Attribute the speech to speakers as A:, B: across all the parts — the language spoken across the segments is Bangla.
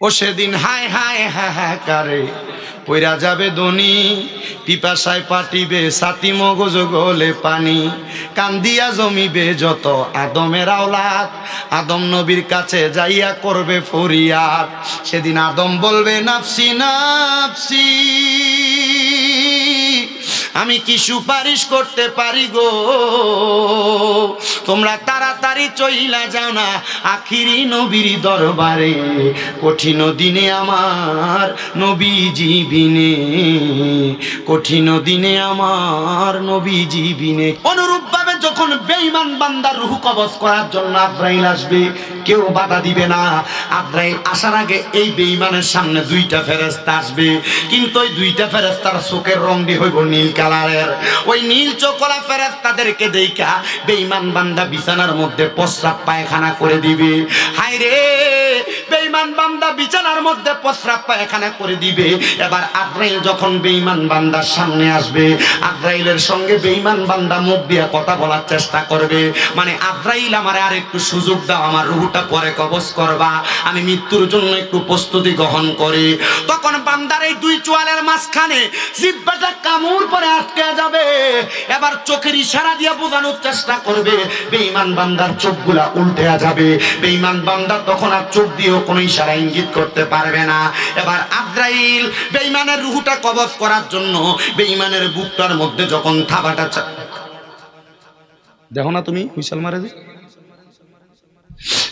A: ও সেদিন হায় হায় হাহাকারে পইরা যাবে দনি, পিপাসায় পাটিবে ছাতি মগজ গলে পানি, কান্দিয়া জমিবে যত আদমের আওলাদ, আদম নবীর কাছে যাইয়া করবে ফরিয়াদ। সেদিন আদম বলবে নাফসি নাফসি, আমি কি সুপারিশ করতে পারি গো, তোমরা তাড়াতাড়ি চইলা যাও না আখিরি নবীর দরবারে, কঠিন দিনে আমার নবীজি বিনে, কঠিন দিনে আমার নবীজি বিনে। অনুরূপ ভাবে যখন বেঈমান বান্দার রূহ কবজ করার জন্য আজরাইল আসবে, কেউ বাধা দিবে না। আজরাইল আসার আগে এই বেঈমানের সামনে দুইটা ফেরেশতা আসবে, কিন্তু ওই দুইটা ফেরেশতার চোখের রং দিয়ে হইব নীল কালারের। ওই নীল চোখওয়ালা ফেরেশতাদেরকে দেইখা বেঈমান বান্দা বিছানার মধ্যে প্রস্রাব পায়খানা করে দিবে। হায় রে, বেঈমান বান্দা বিছানার মধ্যে প্রস্রাব পায়খানা করে দিবে। এবার আজরাইল যখন বেঈমান বান্দার সামনে আসবে, আজরাইলের সঙ্গে বেঈমান বান্দা মুখ দিয়ে কথা বলার চেষ্টা করবে, মানে আজরাইল আমারে আর একটু সুযোগ দাও, আমার রূহটা পরে কবজ করবা, আমি মৃত্যুর জন্য একটু প্রস্তুতি গ্রহণ করি। তখন বান্দার এই দুই চোয়ালের মাঝখানে জিহ্বাটা কামড় পরে আটকে যাবে। এবার চোখের ইশারা দিয়ে বোঝানোর চেষ্টা করবে, বেঈমান বান্দার চোখগুলা উল্টে যাবে। বেঈমান বান্দা তখন আর চোখ দিয়েও কোনো ইশারা ইঙ্গিত করতে পারবে না। এবার আজরাইল বেঈমানের রূহটা কবজ করার জন্য বেঈমানের বুকটার মধ্যে যখন থাবাটা, দেখো না তুমি হুইসেল মারে যে,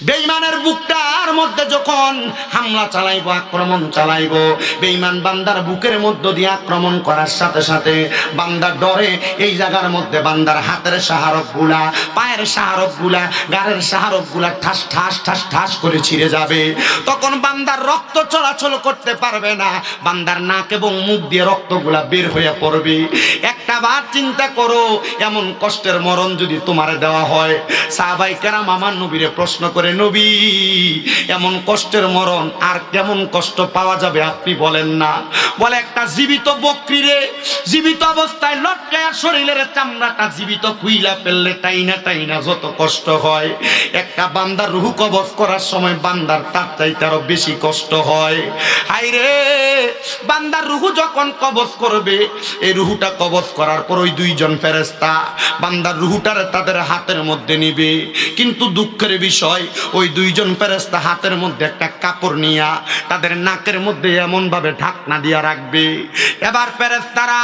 A: বেঈমানের বুকটার মধ্যে যখন হামলা চালাইবো, আক্রমণ চালাইবো, বেঈমান বান্দার বুকের মধ্য দিয়ে আক্রমণ করার সাথে সাথে বান্দার ডরে এই জায়গার মধ্যে বান্দার হাতের শাহারক গুলা, পায়ের শাহারক গুলা, গাড়ের শাহারক গুলা ঠাস ঠাস ঠাস ঠাস করে ছিঁড়ে যাবে। তখন বান্দার রক্ত চলাচল করতে পারবে না, বান্দার নাক এবং মুখ দিয়ে রক্তগুলা বের হয়ে পড়বে। একটা বার চিন্তা করো, এমন কষ্টের মরণ যদি তোমার দেওয়া হয়। সাহাবায়ে কেরাম আমার নবীরে প্রশ্ন করে, নবী এমন কষ্টের মরণ আর কেমন কষ্ট পাওয়া যাবে আপনি বলেন না। বলে, একটা জীবিত বকরিরে জীবিত অবস্থায় লটকায়া শরীরের চামড়াটা জীবিত খুইলা ফেললে টাইনা টাইনা যত কষ্ট হয়, একটা বান্দার রূহ কবজ করার সময় বান্দার তার চাইতে আরো বেশি কষ্ট হয়। হায় রে, বান্দার রূহ যখন কবজ করবে, এই রূহটা কবজ করার পর ওই দুইজন ফেরেশতা বান্দার রূহটারে তাদের হাতের মধ্যে নিবে, কিন্তু দুঃখের বিষয় ওই দুইজন ফেরেশতা হাতের মধ্যে একটা কাপড় নিয়া তাদের নাকের মধ্যে এমন ভাবে ঢাকনা দিয়া রাখবে। এবার ফেরেশতারা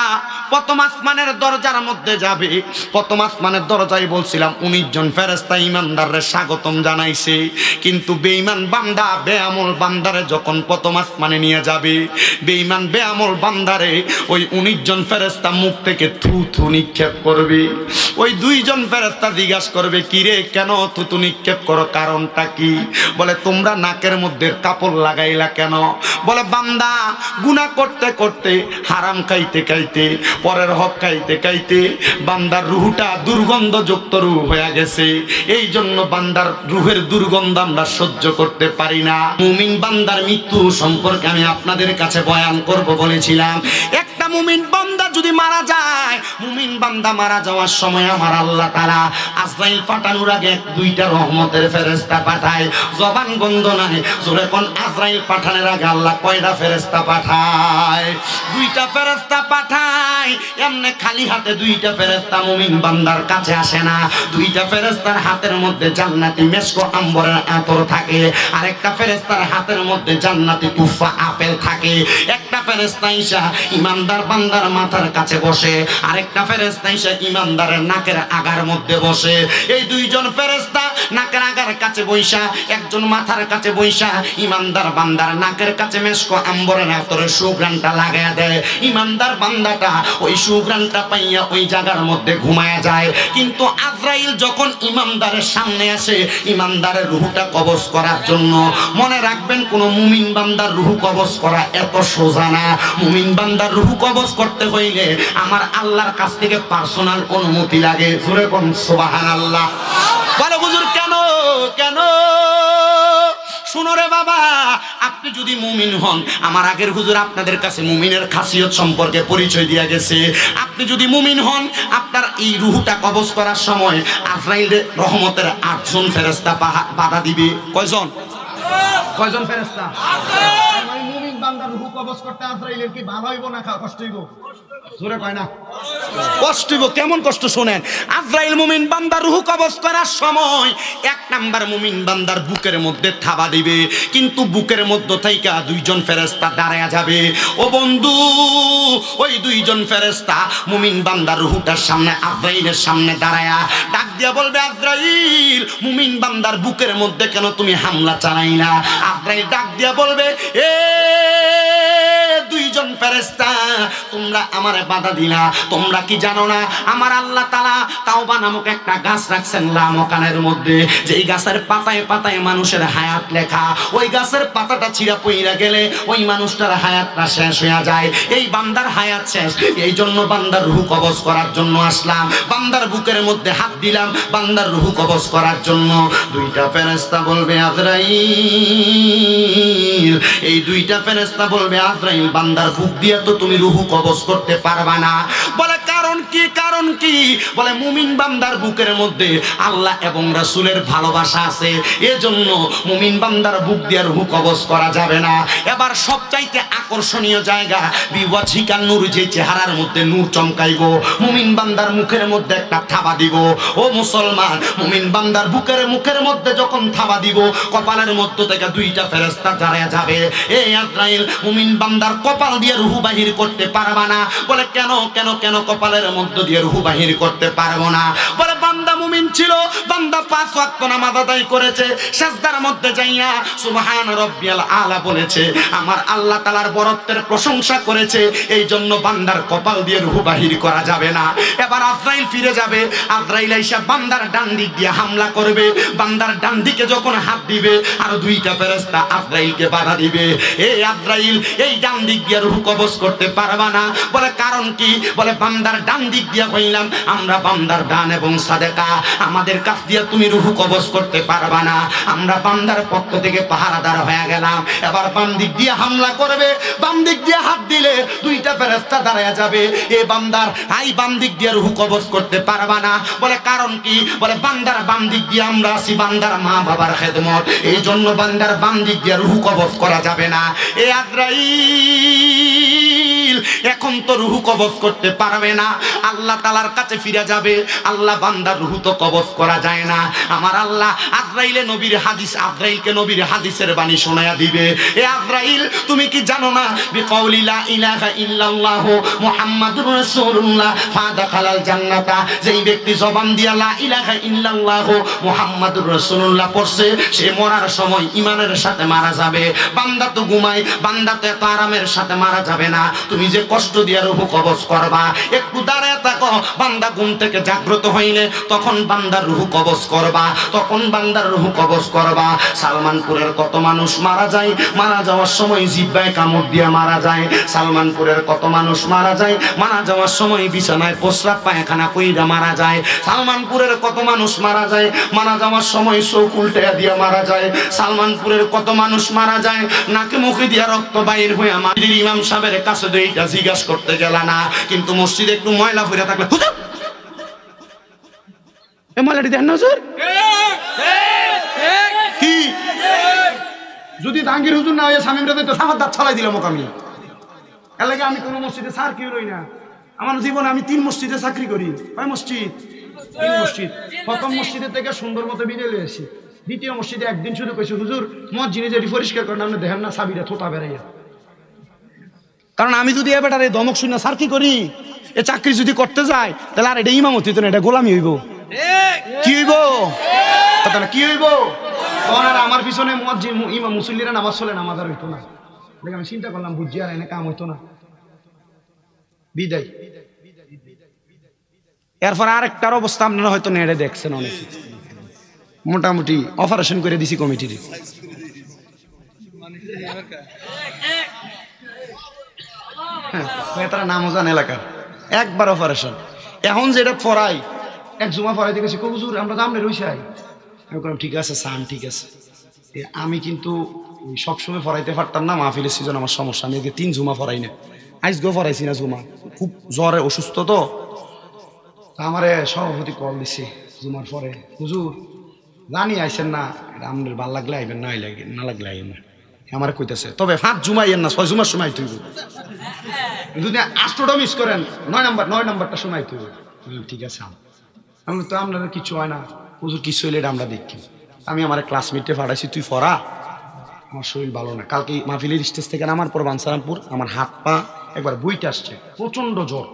A: প্রথম আসমানের দরজার মধ্যে যাবে। প্রথম আসমানের দরজায় বলছিলাম 19 জন ফেরেশতা ঈমানদাররে স্বাগতম জানাইছে, কিন্তু বেঈমান বান্দা বেআমল বান্দারে যখন প্রথম আসমানে নিয়ে যাবে, বেঈমান বেআমল বান্দারে ওই 19 জন ফেরেশতা মুখ থেকে থু থু নিক্ষেপ করবে। ওই দুইজন ফেরেশতা জিজ্ঞাসা করবে, কিরে কেন থুতু নিক্ষেপ করো, কারণটা কি? বলে, তোমরা নাকের মধ্যে কাপড় লাগাইলা কেন? বলে, বান্দা গুনাহ করতে করতে, হারাম খাইতে খাইতে, পরের হক খাইতে খাইতে বান্দার রূহটা দুর্গন্ধযুক্ত রূহ হয়ে গেছে, এই জন্য বান্দার রূহের দুর্গন্ধ আমরা সহ্য করতে পারি না। মুমিন বান্দার মৃত্যু সম্পর্কে আমি আপনাদের কাছে বয়ান করব বলেছিলাম। একটা মুমিন বান্দা যদি মারা যায়, মুমিন বান্দা মারা যাওয়ার সময় আমার আল্লাহ তাআলা আজরাইল পাঠানোর আগে দুইটা রহমতের ফেরেশতা পাঠায়। জবান বন্ধ নাই, জোরে কোন আজরাইল পাঠানোর আগে আল্লাহ কয়টা ফেরেশতা পাঠায়? দুইটা ফেরেশতা পাঠায়। এমনি খালি হাতে দুইটা ফেরেশতা মুমিন বান্দার কাছে আসে না। দুইটা ফেরেশতার হাতের মধ্যে জান্নাতি মেশকো আম্বরের আতর থাকে, আরেকটা ফেরেশতার হাতের মধ্যে জান্নাতি তুফা আপেল থাকে। একটা ফেরেশতা ঈশা ইমানদার বান্দার মাথার কাছে বসে, আরেকটা ফেরেশতা ঈশা ইমানদারের নাকের আগার মধ্যে বসে। এই দুইজন ফেরেশতা নাকের আগার কাছে বইসা, একজন মাথার কাছে বইসা ইমানদার বান্দার নাকের কাছে মেশকো আম্বরের আতরের সুঘ্রাণটা লাগায়া দেয়। ইমানদার বান্দাটা ওই সুঘ্রাণটা পাইয়া ওই জায়গার মধ্যে ঘুমায়া যায়। কিন্তু আজরাইল যখন ইমানদারের সামনে আসে ইমানদারের রূহটা কবজ করার জন্য, মনে রাখবেন কোন মুমিন বান্দার রূহ কবজ করা এত সোজা না। মুমিন বান্দার রূহ কবজ করতে হইলে আমার আল্লাহর কাছ থেকে পার্সোনাল অনুমতি লাগে। জোরে কোন সুবহানাল্লাহ। বলে, হুজুর কেন কেন? শুনো রে বাবা, আপনি যদি মুমিন হন, আমার আগের হুজুর আপনাদের কাছে মুমিনের খাসিয়ত সম্পর্কে পরিচয় দিয়ে গেছে। আপনি যদি মুমিন হন, আপনার এই রূহটা কবজ করার সময় আজরাইলের রহমতের 8 জন ফেরেশতা বাধা দিবে। কয়জন? কয়জন ফেরেশতা? রূহ কবজ করতে আজরাইলের কি ভালো হইব না কষ্ট হইব? জোরে কয় না কষ্ট হইব। কেমন কষ্ট শোনেন। আজরাইল মুমিন বান্দার রূহ কবজ করার সময় এক নাম্বার মুমিন বান্দার বুকের মধ্যে থাবা দিবে, কিন্তু বুকের মধ্যে থেকে দুইজন ফেরেশতা দাঁড়ায়া যাবে। ও বন্ধু, ওই দুইজন ফেরেশতা মুমিন বান্দার রূহটার সামনে আজরাইলের সামনে দাঁড়ায়া ডাক দিয়া বলবে, আজরাইল মুমিন বান্দার বুকের মধ্যে কেন তুমি হামলা চালাইলা? আজরাইল ডাক দিয়া বলবে, এ দুইজন ফেরেশতা, তোমরা আমারে বাধা দিলা। তোমরা কি জানো না আমার আল্লাহ তাআলা তাওবা নামক একটা গাছ রাখছেন লামকানের মধ্যে, যেই গাছের পাতায় পাতায় মানুষের হায়াত লেখা। ওই গাছের পাতাটা ছিঁড়া পইরা গেলে ওই মানুষটার হায়াতটা শেষ হয়ে যায়। এই বান্দার হায়াত শেষ, এই জন্য বান্দার রূহ কবজ করার জন্য আসলাম। বান্দার বুকের মধ্যে হাত দিলাম বান্দার রূহ কবজ করার জন্য। দুইটা ফেরেশতা বলবে, আজরাইল, এই দুইটা ফেরেশতা বলবে, আজরাইল বান্দার বুক দিয়ে তো তুমি রূহ কবজ করতে পারবা না। বলে কারণ কি? কারণ কি? বলে মুমিন বান্দার বুকের মধ্যে আল্লাহ এবং রাসূলের ভালোবাসা আছে, এজন্য মুমিন বান্দার বুক দিয়ে রূহ কবজ করা যাবে না। এবার সবচাইতে আকর্ষণীয় জায়গা বিওয়াজিকার নূর, যে চেহারার মধ্যে নূর চমকাইব, মুমিন বান্দার মুখের মধ্যে একটা থাবা দিব। ও মুসলমান, মুমিন বান্দার মুখের মধ্যে যখন থাবা দিব, কপালের মধ্যে থেকে দুইটা ফেরেশতা দাঁড়ায়া যাবে। এই আজরাইল মুমিন বান্দার কপাল দিয়ে রূহ বাহির করতে পারবা না। বলে কেন কেন কেন কপালের মধ্যে দিয়ে রূহ বাহির করতে পারবো না? বলে বান্দা মুমিন ছিল, বান্দা 5 ওয়াক্ত নামাজ আদায় করেছে, সিজদার মধ্যে যাইয়া সুবহান রাব্বিয়াল আলা বলেছে, আমার আল্লাহ তাআলার বরত্বের প্রশংসা করেছে, এই জন্য বান্দার কপাল দিয়ে রূহ বাহির করা যাবে না। এবার আজরাইল ফিরে যাবে, আজরাইল আইসা বান্দার ডান দিক দিয়ে হামলা করবে। বান্দার ডান দিকে যখন হাত দিবে, আর দুইটা ফেরেশতা আজরাইলকে বাধা দিবে, এই আজরাইল এই ডান দিক দিয়ে রূহ কবজ করতে পারবা না। বলে কারণ কি? বলে বান্দার ডান দিক দিয়ে কইলাম আমরা বান্দার দান এবং সাদেকা, আমাদের কাছ দিয়ে তুমি রূহ কবজ করতে পারবা না। আমরা বান্দার পক্ষ থেকে পাহারাদার হয়ে গেলাম। এবার বাম দিক দিয়ে হামলা করবে, বাম দিক দিয়ে হাত দিলে দুইটা ফেরেশতা দাঁড়ায়া যাবে, এই বান্দার বাম দিক দিয়ে রূহ কবজ করতে পারবা না। বলে কারণ কি? বলে বান্দার বাম দিক দিয়ে আমরা আছি বান্দার মা বাবার খেদমত, এই জন্য বান্দার বাম দিক দিয়ে রূহ কবজ করা যাবে না। এ আজরাইল এখন তো রূহ কবজ করতে পারবে না, আল্লাহ তাআলার কাছে ফিরে যাবে। আল্লাহ বান্দার রূহ তো কবজ করা যায় না। আমার আল্লাহ আজরাইলে নবীর হাদিস, আজরাইলকে নবীর হাদিসের বাণী শোনায়া দিবে। এ আজরাইল তুমি কি জানো না, বিকাউলি লা ইলাহা ইল্লাল্লাহ মুহাম্মাদুর রাসূলুল্লাহ ফাদাখালাল জান্নাতা, যেই ব্যক্তি জবান দিয়া লা ইলাহা ইল্লাল্লাহ মুহাম্মাদুর রাসূলুল্লাহ পড়ছে, সে মরার সময় ঈমানের সাথে মারা যাবে। বান্দা তো ঘুমায়, বান্দা তো এত আরামের সাথে মারা যাবে না। তুমি যে কষ্ট দিয়া রূহ কবজ করবা, একটু দাঁড়ায় থাকো, বান্দা ঘুম থেকে জাগ্রত হইলে তখন বান্দার রূহ কবজ করবা, তখন বান্দার রূহ কবজ করবা। সালমানপুরের কত মানুষ মারা যায়, মারা যাওয়ার সময় জিহ্বায় কামড় দিয়া মারা যায়। সালমানপুরের কত মানুষ মারা যায়, মারা যাওয়ার সময় বিছানায় প্রস্রাব পায়খানা কইরা মারা যায়। সালমানপুরের কত মানুষ মারা যায়, মারা যাওয়ার সময় চোখ উল্টে দিয়া মারা যায়। সালমানপুরের কত মানুষ মারা যায়, নাকে মুখে দিয়া রক্ত বাইর হয়ে আমাদের ইমাম সাহেবের কাছে এইটা জিজ্ঞাসা করতে গেল না, কিন্তু মসজিদে একটু ময়লা ফুরে থাকলে হুজুর এ ময়লাটি দেন না হুজুর, কি যদি দাঙ্গির হুজুর না হয়ে শামীম রাতে সামার দাঁত ছলাই দিলাম ওকে আমি। এর লাগে আমি কোনো মসজিদে সার কি রই না। আমার জীবনে আমি 3 মসজিদে চাকরি করি। কয় মসজিদ? 3 মসজিদ। প্রথম মসজিদে থেকে সুন্দর মতো বিদায় লয়ে আসি। দ্বিতীয় মসজিদে একদিন শুরু করেছি, হুজুর মসজিদে যেটি পরিষ্কার করেন আপনি দেখেন না চাবিটা থোতা বেড়াইয়া। কারণ আমি যদি এবার এই দমক শুনে সার কি করি, এ চাকরি যদি করতে যায় তাহলে আর এটা ইমামতি তো না, এটা গোলামি হইব। কি হইব? কি হইব? তখন আর আমার পিছনে ইমাম মুসল্লিরা নামাজ চলে, নামাজ আর হইতো না। দেখে আমি চিন্তা করলাম, বুঝছি আর এনে কাম হইতো না, বিদায়। এরপর আরেকটার অবস্থা আপনারা হয়তো নেড়ে দেখছেন, অনেক মোটামুটি অপারেশন করে দিছি কমিটির। হ্যাঁ, তারা নামও জান এলাকার, একবার অপারেশন। এখন যেটা পড়াই, এক জুমা পড়াইতে গেছি, হুজুর আমরা তো আমরা রইসাই। আমি বললাম ঠিক আছে সান, ঠিক আছে। আমি কিন্তু সবসময় পড়াইতে পারতাম না, মাহফিলের সিজন আমার সমস্যা, আমি 3 জুমা পড়াই না। আজকেও পড়াইছি না জুমা, খুব জ্বরে অসুস্থ তো। আমারে সভাপতি কল দিছে জুমার পরে, হুজুর জানি আইসেন না, আপনার ভাল লাগলে আইবেন, না লাগলে আইবেন না। আমার কইতেছে তবে 5 জুমাইয়েন না 6 জুমার সময় তুই যদি 8টা মিস করেন 9 নাম্বারটা সময় তুই ঠিক আছে আমি তো আপনাদের কিছু হয় না হুজুর কিছু হইলে এটা আমরা দেখি আমি আমার ক্লাসমেটে পাঠাইছি তুই পড়া আমার শরীর ভালো না কালকে মাহফিলের স্টেজ থেকে নামার পর বানসারামপুর আমার হাত পা একবার বইতে আসছে প্রচন্ড জ্বর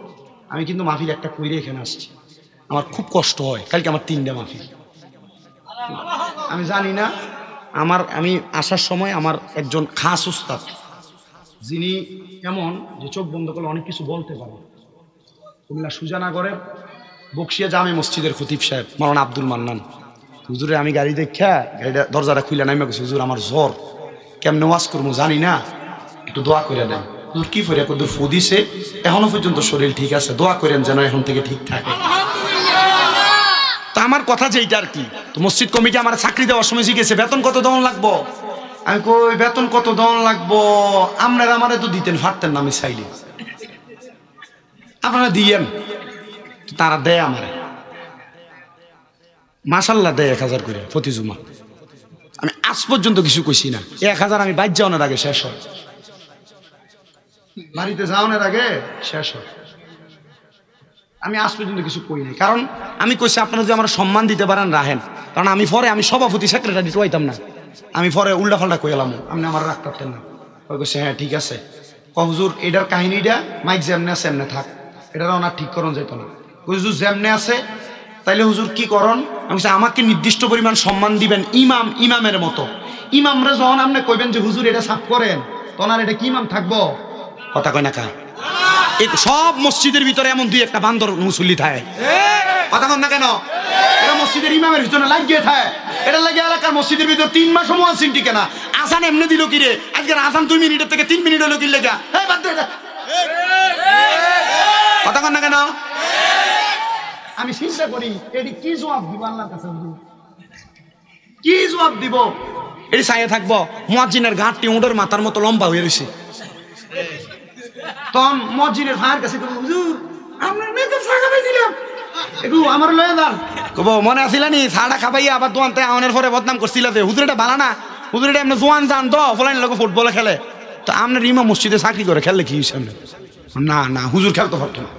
A: আমি কিন্তু মাহফিল একটা কইরে এখানে আসছি আমার খুব কষ্ট হয় কালকে আমার 3টা মাহফিল আমি জানি না আমি আসার সময় আমার একজন খাস উস্তাদ যিনি এমন যে চোখ বন্ধ করলে অনেক কিছু বলতে পারে কুমিল্লা সুজানগরের বকশিয়া জামে মসজিদের খতিব সাহেব মাওলানা আব্দুল মান্নান হুজুরে আমি গাড়ি দেখা গাড়িটা দরজাটা খুলে নামে গেছি হুজুর আমার জ্বর কেমনে ওয়াজ করবো জানি না একটু দোয়া করে দেন হুজুর কি করে কত ফু দিছে এখনো পর্যন্ত শরীর ঠিক আছে দোয়া করেন যেন এখন থেকে ঠিক থাকে তা আমার কথা যে এইটা আর কি তো মসজিদ কমিটি আমার চাকরি দেওয়ার সময় শিখেছে বেতন কত দেওয়া লাগবো আমি কই বেতন কত দেওয়া লাগবো আপনারা আমারে তো দিতেন পারতেন না আমি চাইলে আপনারা দিয়েন তারা দেয় আমারে মাশাল্লাহ দেয় 1000 করে প্রতি জুমা আমি আজ পর্যন্ত কিছু কইছি না 1000 আমি বাইর যাওয়ানোর আগে শেষ হয় বাড়িতে যাওয়ানোর আগে শেষ হয় আমি আজ পর্যন্ত কিছু কই নাই কারণ আমি কইছি আপনারা যদি আমার সম্মান দিতে পারেন রাখেন কারণ আমি পরে আমি সভাপতি সেক্রেটারি হইতাম না আমি পরে উল্টা ফাল্টা কই এলাম আপনি আমার রাগ করতেন না ওই কইছে হ্যাঁ ঠিক আছে হুজুর এটার কাহিনীটা মাইক যেমনে আছে এমনে থাক এটার ওনার ঠিক করন যেত না হুজুর যেমনে আছে তাইলে হুজুর কি করন আমি আমাকে নির্দিষ্ট পরিমাণ সম্মান দিবেন ইমামের মতো ইমামরা যখন আপনি কইবেন যে হুজুর এটা সাফ করেন তখন আর এটা কি ইমাম থাকবো কথা কয় না কা এই সব মসজিদের ভিতরে এমন 2-1টা বান্দর মুসল্লি থাকে কথা কন না কেন এটা মসজিদের ইমামের ভিতরে লাগিয়ে থাকে এটা লাগে এলাকার মসজিদের ভিতরে 3 মাস মুয়াজ্জিন টিকে না আজান এমনি দিল কি রে আজকে আজান 2 মিনিটের থেকে 3 মিনিট হলো কি লাগা এই বাদ দে কথা কন না কেন আমি চিন্তা করি এটি কি জবাব দিব আল্লাহর কাছে কি জবাব দিব এটি চাইয়ে থাকবো মুয়াজ্জিনের ঘাটটি উঁটের মাথার মতো লম্বা হয়ে রয়েছে তখন মুয়াজ্জিনের ভাইয়ের কাছে হুজুর আপনার মেয়েকে চা খাবাই দিলাম একটু আমার লয়ে যান কব মনে আসিলানি চাটা খাবাইয়া আবার দোয়ানতে আওয়ানের পরে বদনাম করছিল যে হুজুর এটা ভালো না হুজুর এটা এমনি জোয়ান জান তো ফলাইন লোক ফুটবলে খেলে তো আপনার ইমাম মসজিদে চাকরি করে খেললে কি হিসাবে না না হুজুর খেলতে পারতো না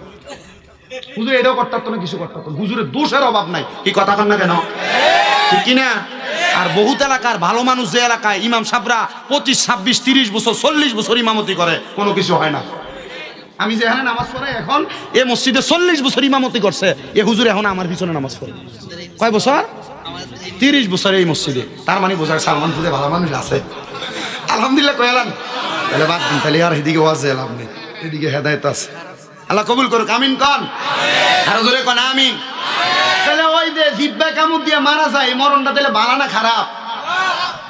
A: হুজুর এটাও করতে পারতো না কিছু করতে পারতো হুজুরের দোষের অভাব নাই কি কথা কন না কেন ঠিক কিনা আর বহুত এলাকার ভালো মানুষ যে এলাকায় ইমাম সাহেবরা 25, 26, 30 বছর 40 বছর ইমামতি করে কোনো কিছু হয় না আমি যে এখানে নামাজ পড়াই এখন এ মসজিদে 40 বছর ইমামতি করছে এ হুজুর এখন আমার পিছনে নামাজ পড়ে কয় বছর 30 বছর এই মসজিদে তার মানে বোঝায় সালমান খুদে ভালো মানুষ আছে আলহামদুলিল্লাহ কইলাম তাহলে বাদ দিন তাহলে আর এদিকে ওয়াজ এলাম নেই এদিকে হেদায়েত আছে আল্লাহ কবুল করুক আমিন কোন আর জোরে কোন আমিন তাহলে ওই যে জিব্বা কামড় দিয়ে মারা যায় মরণটা তাহলে ভালো না খারাপ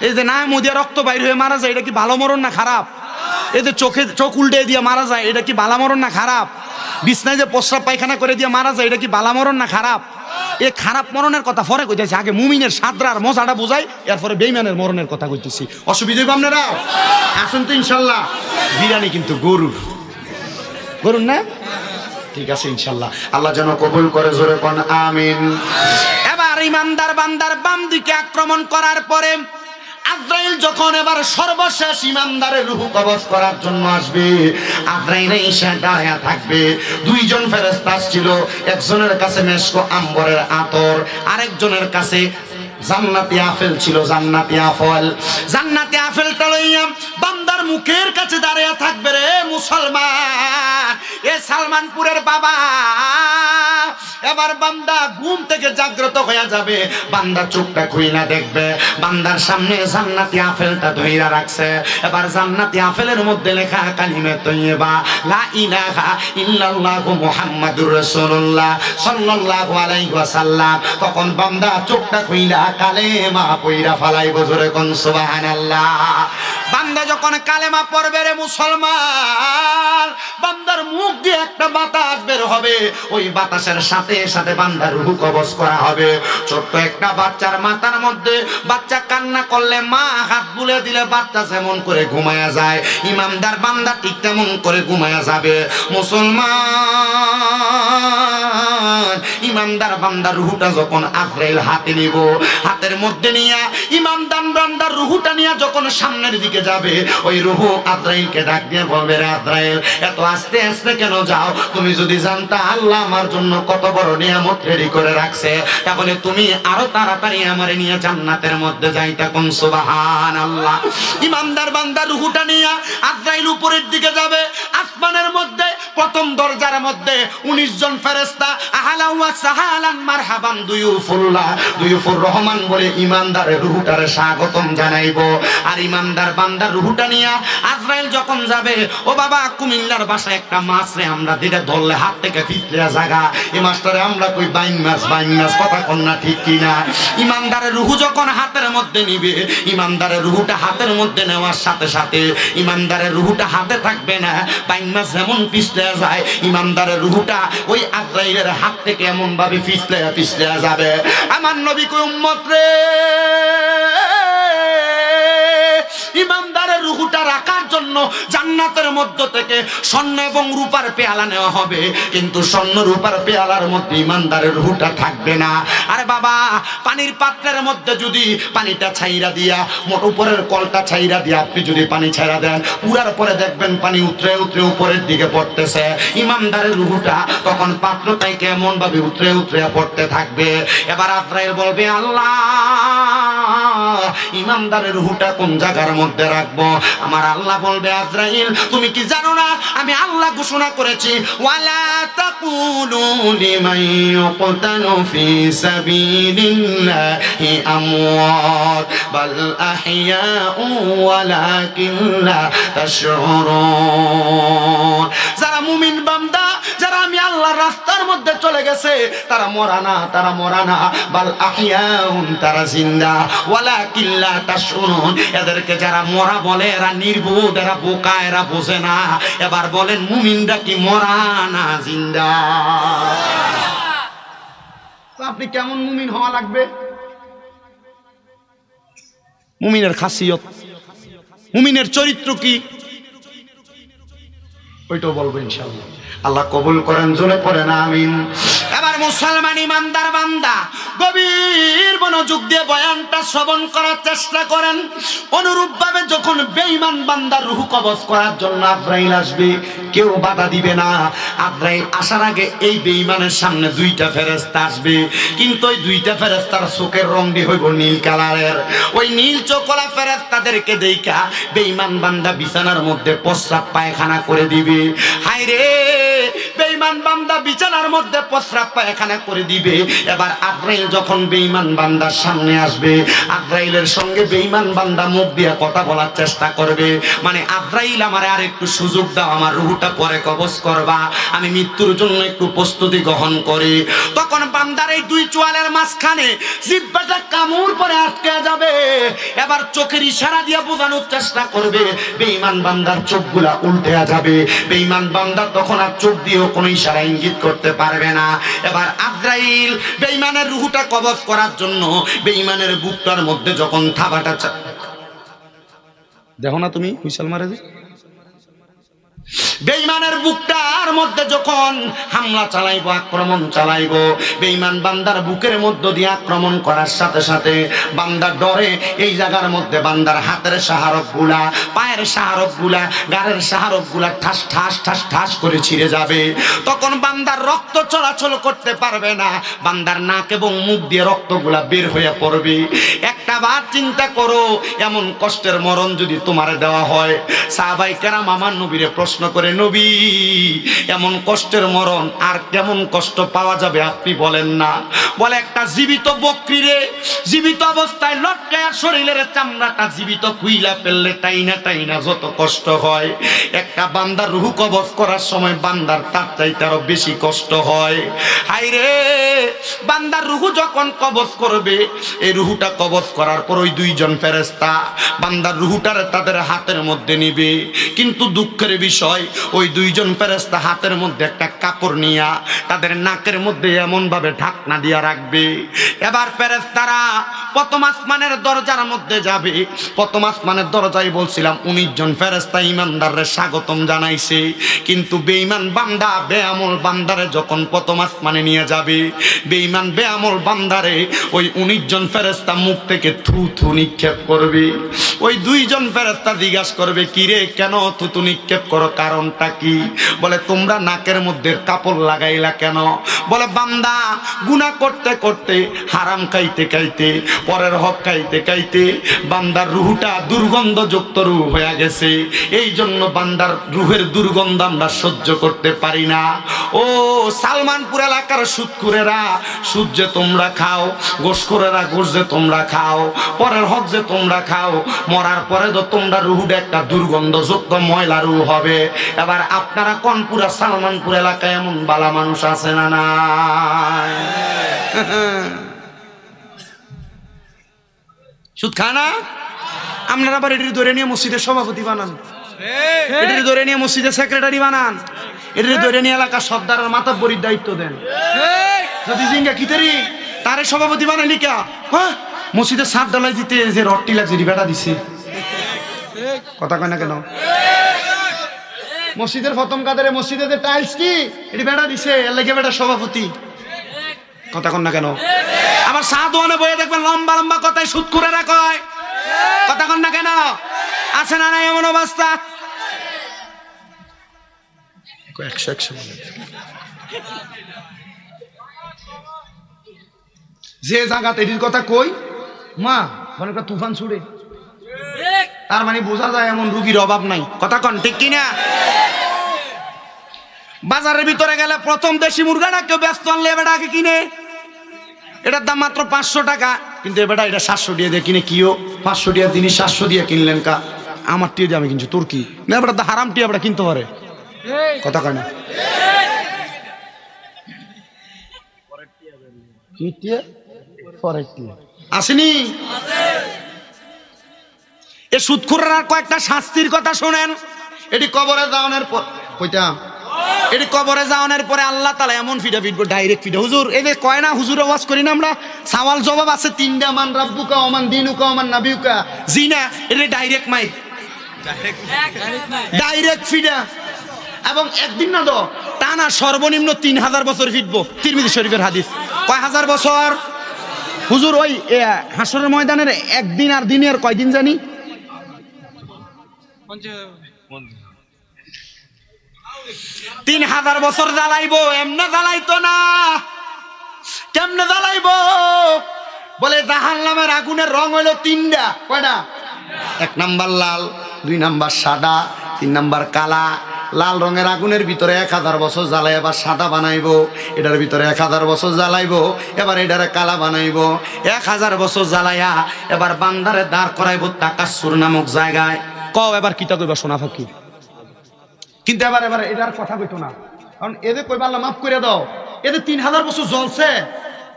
A: এই যে না মুদিয়া রক্ত বাইর হয়ে মারা যায় এটা কি ভালো মরণ না খারাপ এই যে চোখ উল্টে দিয়ে মারা যায় এটা কি ভালো মরণ না খারাপ বিছনায় যে প্রস্রাব পায়খানা করে দিয়ে মারা যায় এটা কি ভালো মরণ না খারাপ এই খারাপ মরণের কথা পরে কইতেছি আগে মুমিনের সাদরার মজাটা বোঝাই এরপরে বেঈমানের মরণের কথা কইতেছি অসুবিধা হবে আপনারা আসুন তো ইনশাল্লাহ বিরিয়ানি কিন্তু গরুর না ঠিক আছে ইনশাল্লাহ আল্লাহ যেন কবুল করে জোরে কোন আমিন এবার ইমানদার বান্দার বাম দিকে আক্রমণ করার পরে আজরাইল যখন এবার সর্বশেষ ইমানদারের রূহ কবজ করার জন্য আসবে আজরাইল এসে দাঁড়ায়া থাকবে দুইজন ফেরেশতা ছিল একজনের কাছে মেশক আম্বরের আতর আরেকজনের কাছে জান্নাতি আপেল ছিল জান্নাতি আপেলটা লইয়া বান্দার মুখের কাছে দাঁড়িয়ে থাকবে রে মুসলমান এ সালমানপুরের বাবা এবার বান্দা ঘুম থেকে জাগ্রত হয়ে যাবে বান্দা চোখটা খুইলা দেখবে বান্দার সামনে জান্নাতি আপেলটা ধইরা রাখছে এবার জান্নাতি আপেলের মধ্যে লেখা কালিমে তৈয়বা লা ইলাহা ইল্লাল্লাহু মুহাম্মাদুর রাসূলুল্লাহ সাল্লাল্লাহু আলাইহি ওয়াসাল্লাম তখন বান্দা চোখটা খুইলা কালেমা পয়রা ফালাইব জোরে কোন সুবহানাল্লাহ বান্দা যখন কালেমা পড়বে রে মুসলমান বান্দার মুখ দিয়ে একটা বাতাস বের হবে ওই বাতাসের সাথে সাথে বান্দার রূহ কবজ করা হবে ছোট্ট একটা বাচ্চার মাথার মধ্যে বাচ্চা কান্না করলে মা হাত বুলে দিলে বাচ্চা যেমন করে ঘুমায়া যায় ইমানদার বান্দা ঠিক তেমন করে ঘুমায়া যাবে মুসলমান ইমানদার বান্দার রূহটা যখন আজরাইল হাতে নিব, হাতের মধ্যে নিয়ে ইমানদার বান্দার রূহটা নিয়ে যখন সামনের দিকে যাবে, ওই রূহ আজরাইলকে ডাক দিয়ে বলবে, রে আজরাইল, এত আস্তে আস্তে কেন যাও? তুমি যদি জানতা আল্লাহ আমার জন্য কত বড় নিয়ামত রেডি করে রাখছে, তাহলে তুমি আরো তাড়াতাড়ি আমারে নিয়ে জান্নাতের মধ্যে যাইতা। কোন সুবহানাল্লাহ। ইমানদার বান্দার রূহটা নিয়ে আজরাইল উপরের দিকে যাবে। আসমানের মধ্যে প্রথম দরজার মধ্যে 19 জন ফেরেশতা আহলা ওয়া সাহালান মারহাবান দুয়ুফুল্লাহ, দুয়ুফুর রহমান বলে ইমানদারের রূহটারে স্বাগতম জানাইবো। আর ইমানদার বান্দার রূহটা নিয়ে আজরাইল যখন যাবে, ও বাবা, কুমিল্লার ভাষায় একটা মাছ রে আমরা দিলে ধরলে হাত থেকে ফিটলে জায়গা, এই মাছটারে আমরা কই বাইন মাছ, বাইন মাছ, কথা কন না ঠিক কিনা? ইমানদারের রূহ যখন হাতের মধ্যে নিবে, ইমানদারের রূহটা হাতের মধ্যে নেওয়ার সাথে সাথে ইমানদারের রূহটা হাতে থাকবে না। বাইন মাছ যেমন পিছলে যায়, ইমানদারের রূহটা ওই আজরাইলের হাত থেকে এমন ভাবে পিছলে পিছলে যাবে। আমার নবী কই, উম্মত রে, ইমানদারের রূহটা রাখার জন্য জান্নাতের মধ্য থেকে স্বর্ণ এবং রূপার পেয়ালা নেওয়া হবে, কিন্তু স্বর্ণ রূপার পেয়ালার মধ্যে ইমানদারের রূহটা থাকবে না। আরে বাবা, পানির পাত্রের মধ্যে যদি পানিটা ছাইরা দিয়া, মোট উপরের কলটা ছাইরা দিয়া আপনি যদি পানি ছাইরা দেন, পুরার পরে দেখবেন পানি উতরে উতরে উপরের দিকে পড়তেছে। ইমানদারের রূহটা তখন পাত্রটাই কেমন ভাবে উতরে উতরে পড়তে থাকবে। এবার আজরাইল বলবে, আল্লাহ, ইমানদারের রূহটা কোন জায়গার মধ্যে রাখবো? আমার আল্লাহ বলবে, আজরাইল, তুমি কি জানো না আমি আল্লাহ ঘোষণা করেছি, ওয়ালা তাকুলু লিমান ইউকতালু ফি সাবিলিল্লাহি আমওয়াত বাল আহইয়াউ ওয়ালাকিন লা তাশউরুন। যারা মুমিন বান্দা, যারা আমি আল্লাহর রাস্তার মধ্যে চলে গেছে, তারা মরা না, তারা মরা না, বাল আহইয়াউন, তারা জিন্দা, ওয়ালাকিন লা তাশউরুন। এদেরকে যারা মরা বলে এরা নির্বোধ, এরা বোকা, এরা বোঝে না। এবার বলেন, মুমিনরা কি মরা না জিন্দা? আপনি কেমন মুমিন হওয়া লাগবে? মুমিনের খাসিয়ত, মুমিনের চরিত্র কি, ওইটাও বলবো ইনশাআল্লাহ। আল্লাহ কবুল করেন, জোরে পড়েন আমিন। এবার মুসলমান ইমানদার বান্দা গভীর মনোযোগ দিয়ে বয়ানটা শ্রবণ করার চেষ্টা করেন। অনুরূপ ভাবে যখন বেঈমান বান্দার রূহ কবজ করার জন্য আজরাইল আসবে, কেউ বাধা দিবে না। আজরাইল আসার আগে এই বেঈমানের সামনে দুইটা ফেরেশতা আসবে, কিন্তু ওই দুইটা ফেরেশতার চোখের রংটি হইব নীল কালারের। ওই নীল চোখলা ফেরেশতাদেরকে দেইখা বেঈমান বান্দা বিছানার মধ্যে প্রস্রাব পায়খানা করে দিবে। হায় রে, বেঈমান বান্দা বিছানার মধ্যে প্রস্রাব পায়খানা করে দিবে। এবার আজরাইল যখন বেঈমান বান্দার সামনে আসবে, আজরাইলের সঙ্গে বেঈমান বান্দা মুখ দিয়ে কথা বলার চেষ্টা করবে, মানে আজরাইল আমারে আর একটু সুযোগ দাও, আমার রূহটা পরে কবজ করবা, আমি মৃত্যুর জন্য একটু প্রস্তুতি গ্রহণ করি। তখন বান্দার এই দুই চোয়ালের মাঝখানে জিহ্বাটা কামড় পরে আটকে যাবে। এবার চোখের ইশারা দিয়ে বোঝানোর চেষ্টা করবে, বেঈমান বান্দার চোখগুলা উল্টে যাবে। বেঈমান বান্দা তখন আর চোখ দিয়েও কোনো ইশারা ইঙ্গিত করতে পারবে না। এবার আজরাইল বেঈমানের রূহটা কবজ করার জন্য বেঈমানের বুকটার মধ্যে যখন থাবাটা, দেখো না তুমি হুইসেল মারে, বেঈমানের বুকটার মধ্যে যখন হামলা চালাইবো, আক্রমণ চালাইবো, বেঈমান বান্দার বুকের মধ্য দিয়ে আক্রমণ করার সাথে সাথে বান্দার ডরে এই জায়গার মধ্যে বান্দার হাতের শাহারক গুলা, পায়ের শাহারক গুলা, গাড়ের শাহারক গুলা ঠাস ঠাস ঠাস ঠাস করে ছিঁড়ে যাবে। তখন বান্দার রক্ত চলাচল করতে পারবে না, বান্দার নাক এবং মুখ দিয়ে রক্তগুলা বের হয়ে পড়বে। একটা বার চিন্তা করো, এমন কষ্টের মরণ যদি তোমার দেওয়া হয়। সাহাবায়ে কেরাম আমার নবীরে প্রশ্ন করে, নবী, এমন কষ্টের মরণ আর কেমন কষ্ট পাওয়া যাবে আপনি বলেন না। বলে, একটা জীবিত বকরিরে জীবিত অবস্থায় লটকায়া শরীরের চামড়াটা জীবিত খুইলা ফেললে টাইনা টাইনা যত কষ্ট হয়, একটা বান্দার রূহ কবজ করার সময় বান্দার তার চাইতে আরো বেশি কষ্ট হয়। হায় রে, বান্দার রূহ যখন কবজ করবে, এই রূহটা কবজ করার পর ওই দুইজন ফেরেশতা বান্দার রূহটারে তাদের হাতের মধ্যে নিবে, কিন্তু দুঃখের বিষয় ওই দুইজন ফেরেশতা হাতের মধ্যে একটা কাপড় নিয়া তাদের নাকের মধ্যে এমন ভাবে ঢাকনা দিয়া রাখবে। এবার ফেরেশতারা প্রথম আসমানের দরজার মধ্যে যাবে। প্রথম আসমানের দরজায় বলছিলাম 19 জন ফেরেশতা ঈমানদাররে স্বাগতম জানাইছে, কিন্তু বেঈমান বান্দা বেআমল বান্দারে যখন প্রথম আসমানে নিয়ে যাবে, বেঈমান বেআমল বান্দারে ওই 19 জন ফেরেশতা মুখ থেকে থুথু নিক্ষেপ করবে। ওই 2 জন ফেরেশতা জিজ্ঞাসা করবে, কিরে কেন থুথু নিক্ষেপ করো, কারণটা কি? বলে তোমরা নাকের মধ্যে কাপড় লাগাইলা কেন? বলে বান্দা গুনাহ করতে করতে, হারাম খাইতে খাইতে, পরের হক খাইতে খাইতে বান্দার রুহটা দুর্গন্ধযুক্ত রূহ হয়ে গেছে, এই জন্য বান্দার রুহের দুর্গন্ধ আমরা সহ্য করতে পারি না। ও সালমানপুর এলাকার সুদখোরেরা, সুদ যে তোমরা খাও, গোশখোরেরা গোশ যে তোমরা খাও, পরের হক যে তোমরা খাও, মরার পরে তো তোমরা রুহটা একটা দুর্গন্ধযুক্ত ময়লা রুহ হবে। এবার আপনারা কোন পুরা সালমানপুর এলাকায় এমন বালা মানুষ আছে না নাই? সুদ খায় না? আপনারা আবার এটি ধরে নিয়ে মসজিদের সভাপতি বানান, এটি ধরে নিয়ে মসজিদের সেক্রেটারি বানান, এটি ধরে নিয়ে এলাকার সর্দারের মাতব্বরির দায়িত্ব দেন। যদি জিঙ্গা কিতারি তারে সভাপতি বানাই লিখা, হ্যাঁ মসজিদের ছাদ ঢালাই দিতে যে রডটি লাগছে বেটা দিছে, কথা কয় না কেন? মসজিদের প্রথম কাতারে মসজিদের যে টাইলস কি এটি বেটা দিছে, এর লাগে বেটা সভাপতি, কথা কন না কেন? আবার সাধুয়ানে বয়ে দেখবেন লম্বা লম্বা কথায় সুদখোরেরা কয়, কথা কন না কেন? আছে না নাই এমন অবস্থা? 100 যে জায়গাতে এটির কথা কই মা মানে একটা তুফান ছুড়ে, তার মানে বোঝা যায় এমন রুগীর অভাব নাই, কথা কন ঠিক কিনা? বাজারের ভিতরে গেলে প্রথম দেশি মুরগাটা কেউ ব্যস্ত আনলে এবারটাকে কিনে, এটার দাম মাত্র 500 টাকা, কিন্তু এবারটা এটা 700 দিয়ে দিয়ে কিনে। কিও 500 টাকা জিনিস 700 দিয়ে কিনলেন কা? আমার টিয়ে দিয়ে আমি কিনছি, তোর কি? না এবার তো হারাম টিয়ে এবার কিনতে পারে, কথা কয় না? আসেনি এ সুদখোররা কয়েকটা শাস্তির কথা শোনেন। এটি কবরে যাওয়ানোর পর কইতাম, এটি কবরে যাওয়ানোর পরে আল্লাহ তাআলা এমন ফিডা ফিডবো, ডাইরেক্ট ফিডা। হুজুর এই যে কয় না হুজুর আওয়াজ করি না আমরা, সওয়াল জবাব আছে 3টা, মান রাব্বুকা ওমান দিনুকা ওমান নাবিয়ুকা, জি না? এটা ডাইরেক্ট মাইক, ডাইরেক্ট ফিডা। এবং একদিন না তো টানা সর্বনিম্ন 3000 বছর ফিটবো। তিরমিজি শরীফের হাদিস। কয় হাজার বছর? হুজুর ওই হাসরের ময়দানের একদিন আর দিনের কয়দিন জানি? 3000 বছর জ্বালাইবো। এমনে জ্বালাইতো না, কেমনে জ্বালাইবো? বলে জাহান্নামের আগুনের রং হইলো 3টা। কয়টা? 1 নাম্বার লাল, 2 নাম্বার সাদা, 3 নাম্বার কালা। লাল রঙের আগুনের ভিতরে 1000 বছর জ্বালাই এবার সাদা বানাইবো, এটার ভিতরে 1000 বছর জ্বালাইবো, এবার এটারে কালা বানাইবো। 1000 বছর জ্বালাইয়া এবার বান্দারে দাঁড় করাইবো তাকাসসুর নামক জায়গায়। কও এবার কিতা কইবা সোনা ফাঁকি? কিন্তু এবার এটার কথা কইতো না, কারণ এদের কইবা আল্লাহ মাফ করে দাও, এদের 3000 বছর জ্বলছে।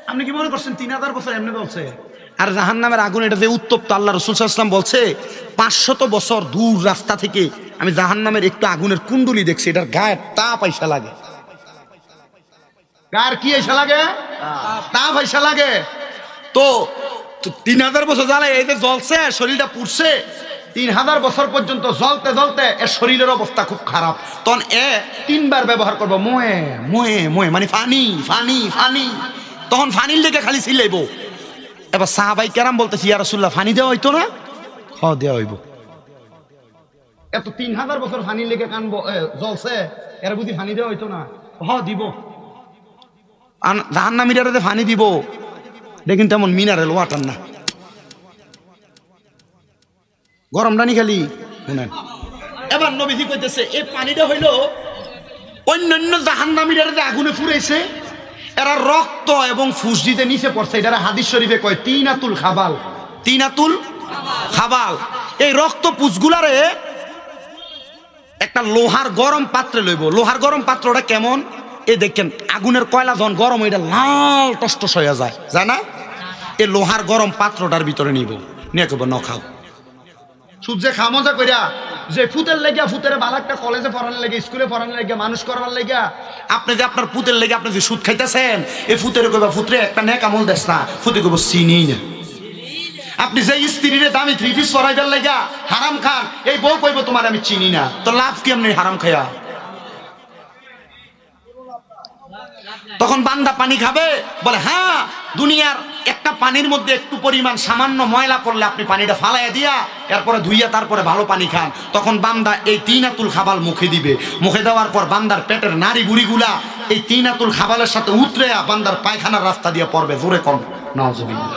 A: আপনি কি মনে করছেন 3000 বছর এমনি জ্বলছে? আর জাহান্নামের আগুন এটা যে উত্তপ্ত, আল্লাহ রাসূল সাল্লাল্লাহু আলাইহি ওয়াসাল্লাম বলছে 500 বছর দূর রাস্তা থেকে আমি জাহান্নামের একটু আগুনের কুণ্ডলি দেখছি, এটার গায়ের তাপ আইসা লাগে। গায়ের কি আইসা লাগে? তাপ আইসা লাগে। তো 3000 বছর জ্বালায় এই যে জ্বলছে, শরীরটা পুড়ছে, 3000 বছর পর্যন্ত জ্বলতে জ্বলতে এর শরীরের অবস্থা খুব খারাপ। তখন 3বার ব্যবহার করবো মোয়ে মোয়ে মোয়ে, মানে ফানি ফানি ফানি। তখন ফানির লেগে খালি চিল্লাইবো। এবার সাহাবাই কেরাম বলতেছি ইয়া রাসূলুল্লাহ ফানি দেওয়া হইতো না? হ্যাঁ দেওয়া হইব। এত 3000 বছর ফানি লেগে কানবো জ্বলছে, এর বুঝি ফানি দেওয়া হইতো না? হ্যাঁ দিব। জাহান্নামীরা যে ফানি দিব এটা কিন্তু এমন মিনারেল ওয়াটার না, গরম রানি খালি শুনেন। এবার নবীজি কইতেছে এই পানিটা হইল অন্যান্য জাহান্নামীরা যে আগুনে পুড়াইছে, এরা রক্ত এবং ফুস দিতে নিচে পড়ছে। এটা হাদিস শরীফে কয় তিনাতুল খাবাল, তিনাতুল খাবাল। এই রক্ত পুষগুলারে একটা লোহার গরম পাত্রে লইব। লোহার গরম পাত্রটা কেমন? এই দেখেন আগুনের কয়লা যখন গরম এটা লাল টসটস হয়ে যায়, জানা? এই লোহার গরম পাত্রটার ভিতরে নিব, নিয়ে কেবল ন খাও। সূর্যে খা মজা কইরা যে ফুতের লেগিয়া, ফুতের ভালো একটা কলেজে পড়ানোর লেগে, স্কুলে পড়ানোর লেগে, মানুষ করবার লেগিয়া আপনি যে আপনার ফুতের লেগে আপনি যে সুদ খাইতেছেন, এই ফুতের কইবা ফুতরে একটা নেক আমল দেস না, ফুতে কইব চিনি না। আপনি যে স্ত্রীরে দামি 3 পিস পরাইবার লাগা হারাম খান, এই বউ কইব তোমার আমি চিনি না, তো লাভ কি আপনি হারাম খায়া? তখন বান্দা পানি খাবে, বলে হ্যাঁ দুনিয়ার একটা পানির মধ্যে একটু পরিমাণ সামান্য ময়লা করলে আপনি পানিটা ফালাইয়া দিয়া এরপরে ধুইয়া তারপরে ভালো পানি খান। তখন বান্দা এই তিনাতুল খাবাল মুখে দিবে, মুখে দেওয়ার পর বান্দার পেটের নাড়ি বুড়িগুলা এই তিনাতুল খাবালের সাথে উতরে বান্দার পায়খানার রাস্তা দিয়ে পড়বে। জোরে কম নাউজুবিল্লাহ।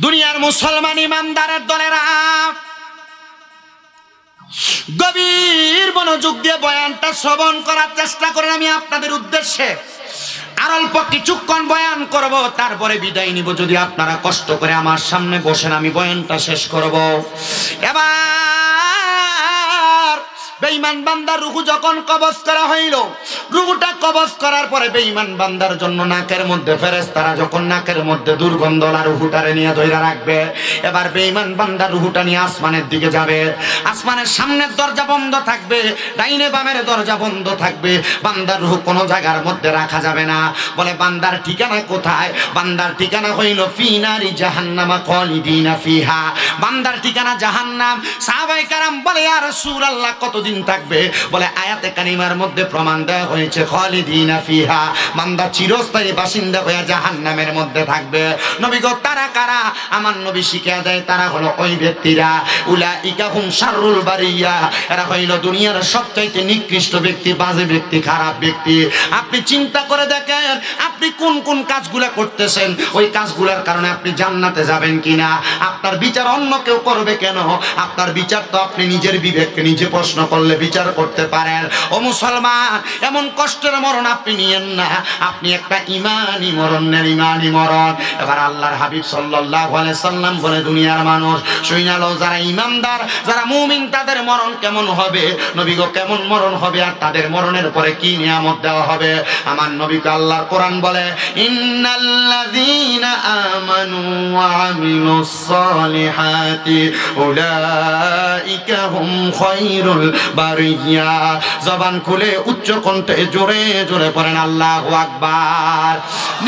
A: দুনিয়ার মুসলমান ইমানদারের দলেরা গভীর মনোযোগ দিয়ে বয়ানটা শ্রবণ করার চেষ্টা করেন। আমি আপনাদের উদ্দেশ্যে আর অল্প কিছুক্ষণ বয়ান করব, তারপরে বিদায় নিব। যদি আপনারা কষ্ট করে আমার সামনে বসেন, আমি বয়ানটা শেষ করব। এবার বেঈমান বান্দার রুহু যখন কবজ করা হইল, রুহুটা কবজ করার পরে বেঈমান বান্দার জন্য নাকের মধ্যে ফেরেশতারা যখন নাকের মধ্যে দুর্গন্ধলা রুহুটারে নিয়ে ধইরা রাখবে, এবার বেঈমান বান্দার রুহুটা নিয়ে আসমানের দিকে যাবে। আসমানের সামনের দরজা বন্ধ থাকবে, ডাইনে বামের দরজা বন্ধ থাকবে। বান্দার রুহু কোনো জায়গার মধ্যে রাখা যাবে না। বলে বান্দার ঠিকানা কোথায়? বান্দার ঠিকানা হইল ফি নারি জাহান্নামা খালিদিনা ফিহা। বান্দার ঠিকানা জাহান্নাম। সাহাবায়ে কেরাম বলে ইয়া রাসূলুল্লাহ কতদিন থাকবে? বলে আয়াতে কারিমার মধ্যে প্রমাণ দেওয়া হয়েছে খালিদিনা ফিহা, বান্দা চিরস্থায়ী বাসিন্দা হয়ে জাহান্নামের মধ্যে থাকবে। নবী গো তারা কারা? আমার নবী শিখিয়ে দেয় তারা হলো ওই ব্যক্তিরা উলাইকা হুম শাররুল বারিয়া, এরা হইল দুনিয়ার সবচাইতে নিকৃষ্ট ব্যক্তি, বাজে ব্যক্তি, খারাপ ব্যক্তি। আপনি চিন্তা করে দেখেন আপনি কোন কোন কাজগুলা করতেছেন, ওই কাজগুলোর কারণে আপনি জান্নাতে যাবেন কিনা। আপনার বিচার অন্য কেউ করবে কেন? আপনার বিচার তো আপনি নিজের বিবেককে নিজে প্রশ্ন করলে বিচার করতে পারেন। ও মুসলমান, এমন কষ্টের মরণ আপনি নিয়েন না, আপনি একটা ইমানি মরণ নেন, ইমানি মরণ। এবার আল্লাহর হাবিব সাল্লাল্লাহু আলাইহি সাল্লাম বলে দুনিয়ার মানুষ শুইনালো, যারা ইমানদার, যারা মুমিন, তাদের মরণ কেমন হবে? নবী গো কেমন মরণ হবে আর তাদের মরণের পরে কি নিয়ামত দেওয়া হবে? আমার নবীকে আল্লাহর কোরআন বলে ইন্নাল্লাযীনা আমানু ওয়া আমিলুস সালিহাতি উলাইকা হুম খায়রুল বারিয়া। জবান খুলে উচ্চ কণ্ঠে জোরে জোরে পড়েন আল্লাহু আকবার।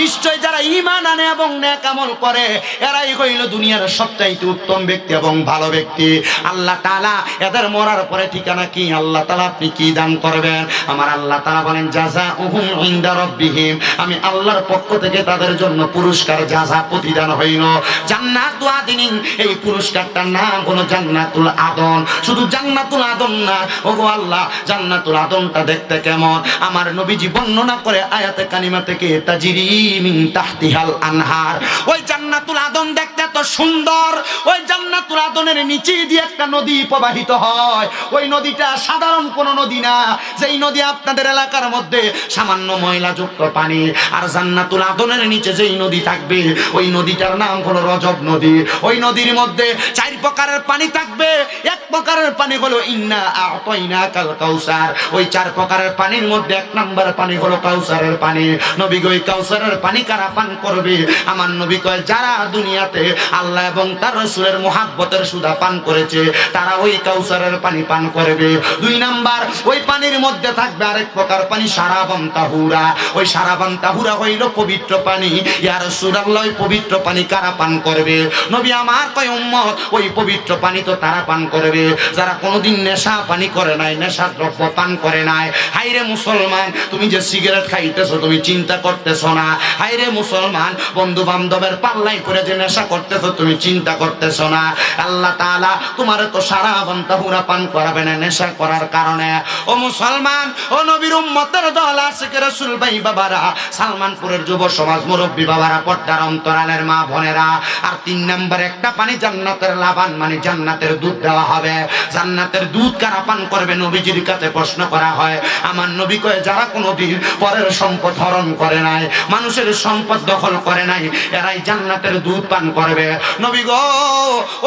A: নিশ্চয় যারা ঈমান আনে এবং নেক আমল করে এরাই হইল দুনিয়ার সবচাইতে উত্তম ব্যক্তি এবং ভালো ব্যক্তি। আল্লাহ তাআলা এদের মরার পরে ঠিকানা কি? আল্লাহ তাআলা আপনি কি দান করবেন? আমার আল্লাহ তাআলা বলেন জাযাউহুম ইনদা রাব্বিহিম, আমি আল্লাহর পক্ষ থেকে তাদের জন্য পুরস্কার জাযা প্রতিদান হইল জান্নাতুল আদনিন। এই পুরস্কারটার নাম হলো জান্নাতুল আদন। শুধু জান্নাতুল আদন না, ওগো আল্লাহ জান্নাতুল আদনটা দেখতে কেমন? আমার নবীজি বর্ণনা করে আয়াতে কারিমা থেকে তাজরি মিন তাহতিহাল আনহার। ওই জান্নাতুল আদন দেখতে এত সুন্দর, ওই জান্নাতুল আদনের নিচে দিয়ে একটা নদী প্রবাহিত হয়। ওই নদীটা সাধারণ কোন নদী না, যেই নদী আপনাদের এলাকার মধ্যে সামান্য ময়লাযুক্ত পানি। আর জান্নাতুল আদনের নিচে যেই নদী থাকবে ওই নদীটার নাম হলো রজব নদী। ওই নদীর মধ্যে 4 প্রকারের পানি থাকবে। এক প্রকারের পানি হলো ইন্না আ'তাইনাকাল কাউসার। ওই 4 প্রকারের পানির মধ্যে 1 নম্বর পানি হলো কাউসারের পানি। নবী গো এই কাউসারের পানি কারা পান করবে? আমার নবী কয় যারা দুনিয়াতে আল্লাহ এবং তার রাসূলের মুহাব্বতের সুধা পান করেছে তারা ওই কাউসারের পানি পান করবে। 2 নাম্বার ওই পানির মধ্যে থাকবে আরেক প্রকার পানি শারাবান তাহুরা। ওই শারাবান তাহুরা হইল পবিত্র পানি। ইয়া রাসূলুল্লাহ ওই পবিত্র পানি কারা পান করবে? নবী আমার কয় উম্মত ওই পবিত্র পানি তো তারা পান করবে যারা কোনোদিন নেশা পানি করে নাই, নেশা দ্রব্য পান করে নাই। হাইরে মুসলমান, তুমি যে সিগারেট খাইতেছো তুমি চিন্তা করতেছো না। হাইরে মুসলমান, বন্ধু বান্ধবের পাল্লাই করে যে নেশা করতেছো তুমি চিন্তা করতেছো না। আল্লাহ তাআলা তোমারে তো শারাবান তাহুরা পান করাবে না নেশা করার কারণে। ও মুসলমান, ও নবীর উম্মতের দল আশিক রাসূল ভাই বাবারা, সালমানপুরের যুব সমাজ মুরব্বী বাবারা, পর্দার অন্তরালের মা বোনেরা, আর 3 নাম্বার একটা পানি জান্নাতের লাবান মানে জান্নাতের দুধ দেওয়া হবে। জান্নাতের দুধ কারা পান করবে? নবীজির কাছে প্রশ্ন করা হয়। আমার নবী কয় যারা কোনোদিন পরের সম্পদ হরণ করে নাই, মানুষের সম্পদ দখল করে নাই, এরাই জান্নাতের দুধ পান করবে। নবী গো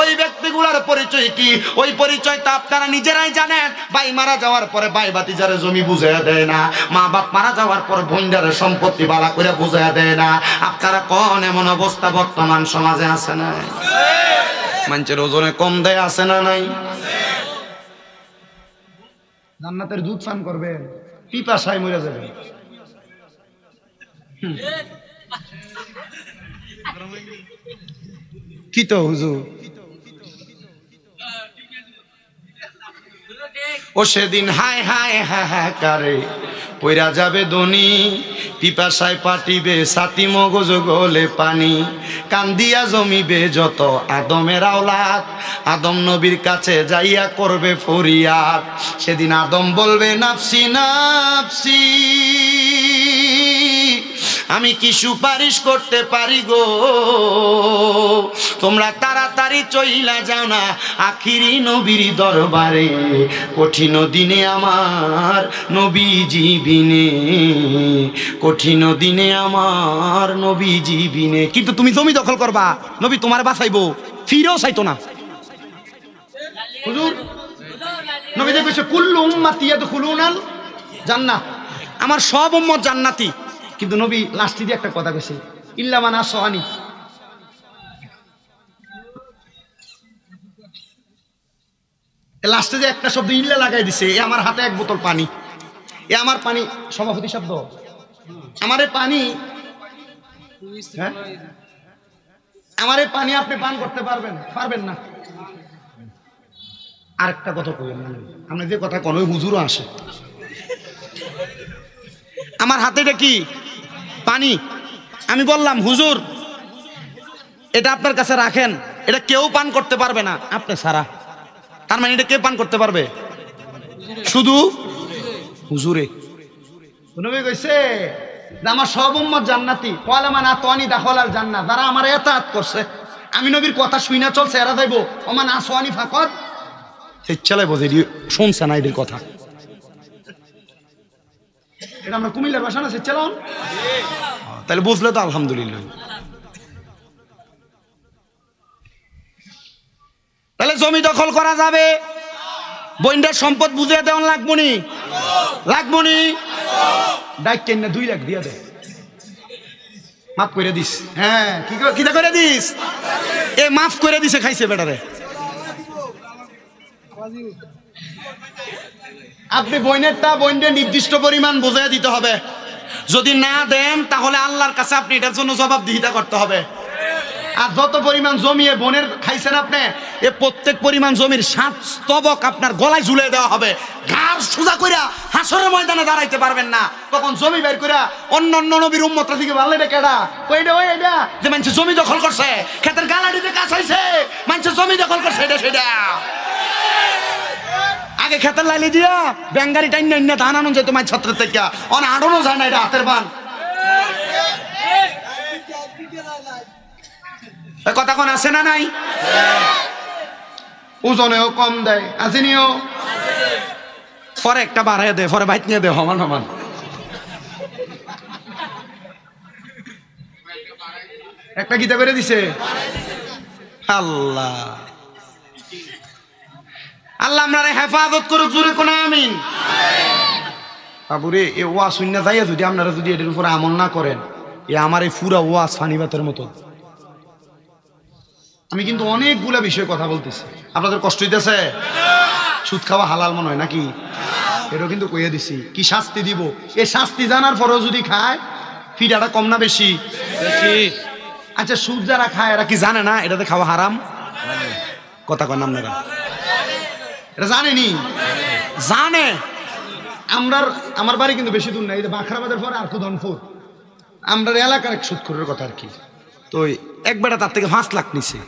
A: ওই ব্যক্তিগুলোর পরিচয় কি? ওই পরিচয় তো আপনারা নিজেরাই জানেন। ভাই মারা যাওয়ার পরে ভাই ভাতিজারে জমি বুঝাইয়া দেয় না, মা বাপ মারা যাওয়ার পর বোনদের সম্পত্তি বালা করে বুঝাইয়া দেয় না। আপনারা কোন এমন অবস্থা বর্তমান সমাজে আছে না? মানুষের ওজনে কম দেয় আছে না নাই? জান্নাতের দুধ পান করবে, পিপাসায় মরে যাবে। কি তো হুজুর ও সেদিন হায় হায় হাহাকারে পইরা যাবে দনি, পিপাসায় পাটিবে ছাতি মগজ গলে পানি, কান্দিয়া জমিবে যত আদমের আওলাদ, আদম নবীর কাছে যাইয়া করবে ফরিয়াদ। সেদিন আদম বলবে নাফসি নাফসি, আমি কি সুপারিশ করতে পারি গো, তোমরা তাড়াতাড়ি চইলা যাও না আখিরি নবীর দরবারে, কঠিন দিনে আমার নবীজি বিনে, কঠিন দিনে আমার নবীজি বিনে। কিন্তু তুমি জমি দখল করবা, নবী তোমার বাঁচাইবো, ফিরেও চাইতো না। হুজুর নবী দেখেছে কুল্লু উম্মতি ইয়াদখুলুনাল জান্নাহ, আমার সব উম্মত জান্নাতি। কিন্তু নবী লাস্টে দিয়ে একটা কথা কইছে, ইল্লা মান আসানি। লাস্টে যে একটা শব্দ ইল্লা লাগাই দিছে, এ আমার হাতে এক বোতল পানি, এ আমার পানি, সভাপতি শব্দ, আমার এই পানি, হ্যাঁ আমার এই পানি আপনি পান করতে পারবেন পারবেন না। আরেকটা কথা কইবেন না, আপনি যে কথা কোন হুজুরও আসে, আমার হাতে এটা কি পানি, আমি বললাম হুজুর এটা আপনার কাছে রাখেন, এটা কেউ পান করতে পারবে না আপনি ছাড়া। তার মানে এটা কে পান করতে পারবে? শুধু হুজুরে। নবী কইছে যে আমার সব উম্মত জান্নাতি, ওয়ালা মান আতানি দাখালাল জান্নাহ, যারা আমার ইতাআত করছে, আমি নবীর কথা শুইনা চলছে, এরা যাইবো। ওমান আসওয়ানি ফাকাত, সেই চালাই বোঝে শুনছে না এদের কথা। এটা আমরা কুমিল্লার ভাষা না, সে চালান, তাহলে বুঝলে তো আলহামদুলিল্লাহ। তাহলে জমি দখল করা যাবে, বইন্ডার সম্পদ বুঝিয়ে দেওয়া লাগবনি, লাগবনি, দায়িত্ব না 2 লাখ দিয়া দে, মাফ করে দিস। হ্যাঁ কি করে দিস, এ মাফ করে দিছে, খাইছে বেটারে। আপনি বইনেরটা বইনের নির্দিষ্ট পরিমাণ বুঝিয়ে দিতে হবে, যদি না দেন তাহলে আল্লাহর কাছে আপনি এটার জন্য জবাবদিহিতা করতে হবে। আর যত পরিমাণ জমি এ বোনের খাইছেন আপনি, এ প্রত্যেক পরিমাণ জমির 7 স্তবক আপনার গলায় ঝুলিয়ে দেওয়া হবে, ঘাড় সোজা কইরা হাসরের ময়দানে দাঁড়াইতে পারবেন না। তখন জমি বের কইরা অন্য নবীর উম্মতরা থেকে বললে এটা কেডা, কইডা ওই এটা যে মানুষ জমি দখল করছে, ক্ষেতের গালাডিতে কাজ হইছে, মানুষ জমি দখল করছে, এটা সেটা। আগে খেতের লাইলি দিয়া ব্যাঙ্গারি টাইন না ধান আনুন যেত মাই ছাত্রের থেকে, অন আড়ানো যায় না, এটা হাতের বান। কথা কোন আছে না নাই? ওজনেও কম দেয়, আসেনিও পরে একটা বাড়াই দে, পরে বাইক নিয়ে দে সমান সমান। একটা গীতা করে দিছে আল্লাহ। আল্লাহ আপনারে হেফাজত করুক, জোরে কোন আমিন। বাবুরে এ ওয়া শূন্য যাইয়া যদি আপনারা যদি এটার উপরে আমল না করেন, এ আমার এই পুরা ওয়া ফানিবাতের মতো। আমি কিন্তু অনেকগুলা বিষয়ে কথা বলতেছি, আপনাদের কষ্ট হইতেছে? সুদ খাওয়া হালাল মনে হয় নাকি? এটাও কিন্তু কইয়া দিছি, কি শাস্তি দিব, এ শাস্তি জানার পরেও যদি খায়, ফিডাটা কম না বেশি? আচ্ছা সুদ যারা খায় এরা কি জানে না এটাতে খাওয়া হারাম? কথা কন আপনারা, এটা জানেনি? জানে। আমার বাড়ি কিন্তু বেশি দূর নাই, বাখরাবাদের পরে আর কুদনপুর, আমরা এলাকার এক সুদখোরের কথা আর কি। তো এক বেটা তার থেকে 5 লাখ নিছে,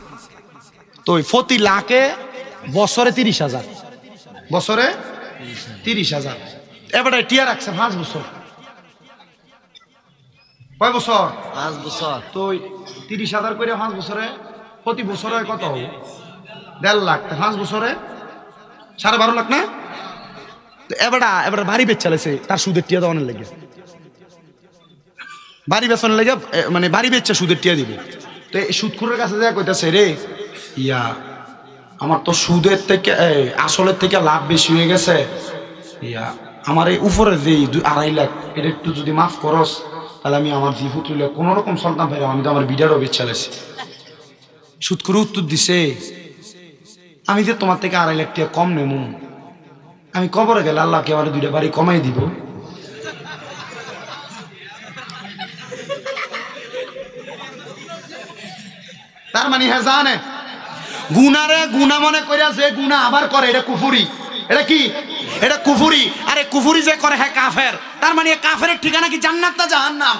A: তো প্রতি লাখে বছরে 30,000, বছরে 30,000। এবারে টিয়া রাখছে 5 বছর। কয় বছর? 5 বছর। তো 30,000 করে 5 বছরে, প্রতি বছরে কত হবে? 1.5 লাখ। 5 বছরে 12.5 লাখ না? এবার বাড়ি বেচ চালাইছে, তার সুদের টিয়া দেওয়ানোর লেগে, বাড়ি বেচানোর লেগে, মানে বাড়ি বেচছে সুদের টিয়া দিবে। তো এই সুদখোরের কাছে যা কইতাছে, রে ইয়া আমার তো সুদের থেকে আসলের থেকে লাভ বেশি হয়ে গেছে, ইয়া আমার এই উপরে যে 2.5 লাখ এটা একটু যদি মাফ করস, তাহলে আমি আমার জিফু তুলে কোনো রকম সন্তান পাইলাম, আমি তো আমার বিডারও বেচ চালাইছি। সুদখোর উত্তর দিছে, আমি যে তোমার থেকে 2.5 লাখ টাকা কম নেব, আমি কবরে গেলে আল্লাহকে আমার 2টা বাড়ি কমাই দিব। তার মানে হ্যাঁ জানে গুনারে গুনা মনে করে যে গুনা আবার করে এটা কুফুরি। এটা কি? এটা কুফুরি। আরে কুফুরি যে করে হ্যাঁ কাফের। তার মানে কাফেরের ঠিকানা কি জান্নাত না জাহান্নাম?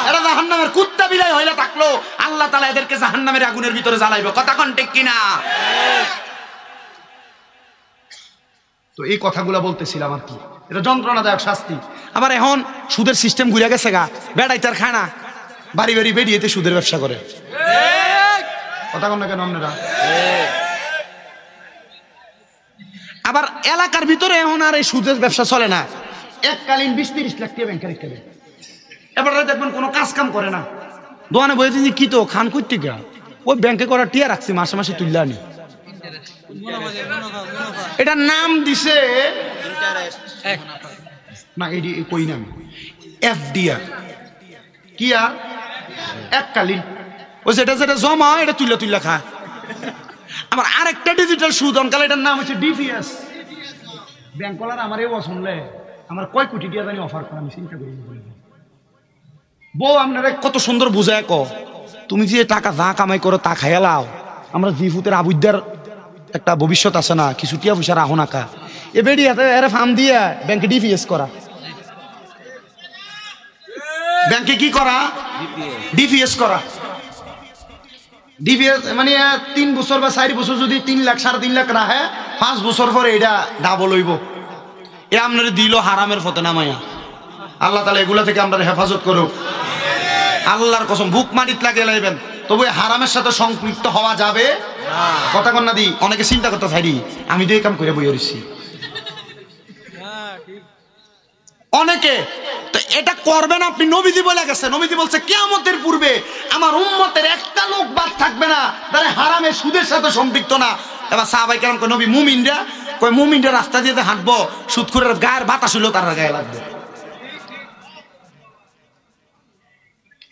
A: এটা জাহান্নামের কুত্তা বিলাই হইলে থাকলো আল্লাহ তাআলা এদেরকে জাহান্নামের আগুনের ভিতরে জ্বালাইবে। কথা কোন ঠিক কিনা? তো এই কথাগুলো বলতেছিলাম আর কি, এটা যন্ত্রণাদায়ক শাস্তি। আবার এখন সুদের সিস্টেম ঘুরে গেছে গা, বেড়াই তার খানা বাড়ি বাড়ি বেরিয়েতে সুদের ব্যবসা করে। কথা কোন না কেন আপনারা? আবার এলাকার ভিতরে এখন আর এই সুদের ব্যবসা চলে না। এককালীন 20-30 লাখ টাকা ব্যাংকে রেখে দেবে, এবারে দেখবেন কোনো কাজ কাম করে না, দোকানে বলেছে যে কি তো খান করতে গা ওই ব্যাংকে করা টিয়া রাখছি মাসে মাসে তুললে আনি। এটার নাম দিছে না এডি কই নাম এফডিআর কি আর এককালীন ওই যেটা যেটা জমা এটা তুইলা তুইলা খা। আমার আরেকটা ডিজিটাল সুদ অনকাল, এটার নাম হচ্ছে ডিপিএস। ব্যাংকলার আমার এই শুনলে আমার কয় কোটি টাকা জানি অফার করে, আমি চিন্তা করি বউ আপনারা কত সুন্দর বুঝায় ক তুমি যে টাকা যা কামাই করো তা খাইয়া লাও, আমরা জিফুতের আবুদ্দার একটা ভবিষ্যৎ আছে না, কিছু টিয়া পয়সা রাখো না কা এ বেডি হাতে এর ফার্ম দিয়া ব্যাংকে ডিপিএস করা। ব্যাংকে কি করা? ডিপিএস করা। ডিপিএস মানে 3 বছর বা 4 বছর যদি 3 লাখ 3.5 লাখ রাখে 5 বছর পরে এটা ডাবল হইব। এ আপনার দিল হারামের পথে নামাইয়া। আল্লাহ তাআলা এগুলা থেকে আমরা হেফাজত করুক। আল্লাহর কসম বুক মাটিত লাগে লাইবেন, তবু হারামের সাথে সম্পৃক্ত হওয়া যাবে না। কথা কন না দি অনেকে চিন্তা করতে চাই আমি তো এই কাম করে বই হইছি অনেকে, তো এটা করবেন আপনি। নবীজি বলে গেছে, নবীজি বলছে কিয়ামতের পূর্বে আমার উম্মতের একটা লোক বাদ থাকবে না তারা হারামে সুদের সাথে সম্পৃক্ত না। এবার সাহাবায়ে কেরাম কয় নবী মুমিনরা, কয় মুমিনরা রাস্তা দিয়ে হাঁটবো সুদখোরের গায়ের বাতাস হইলো তার গায়ে লাগবে।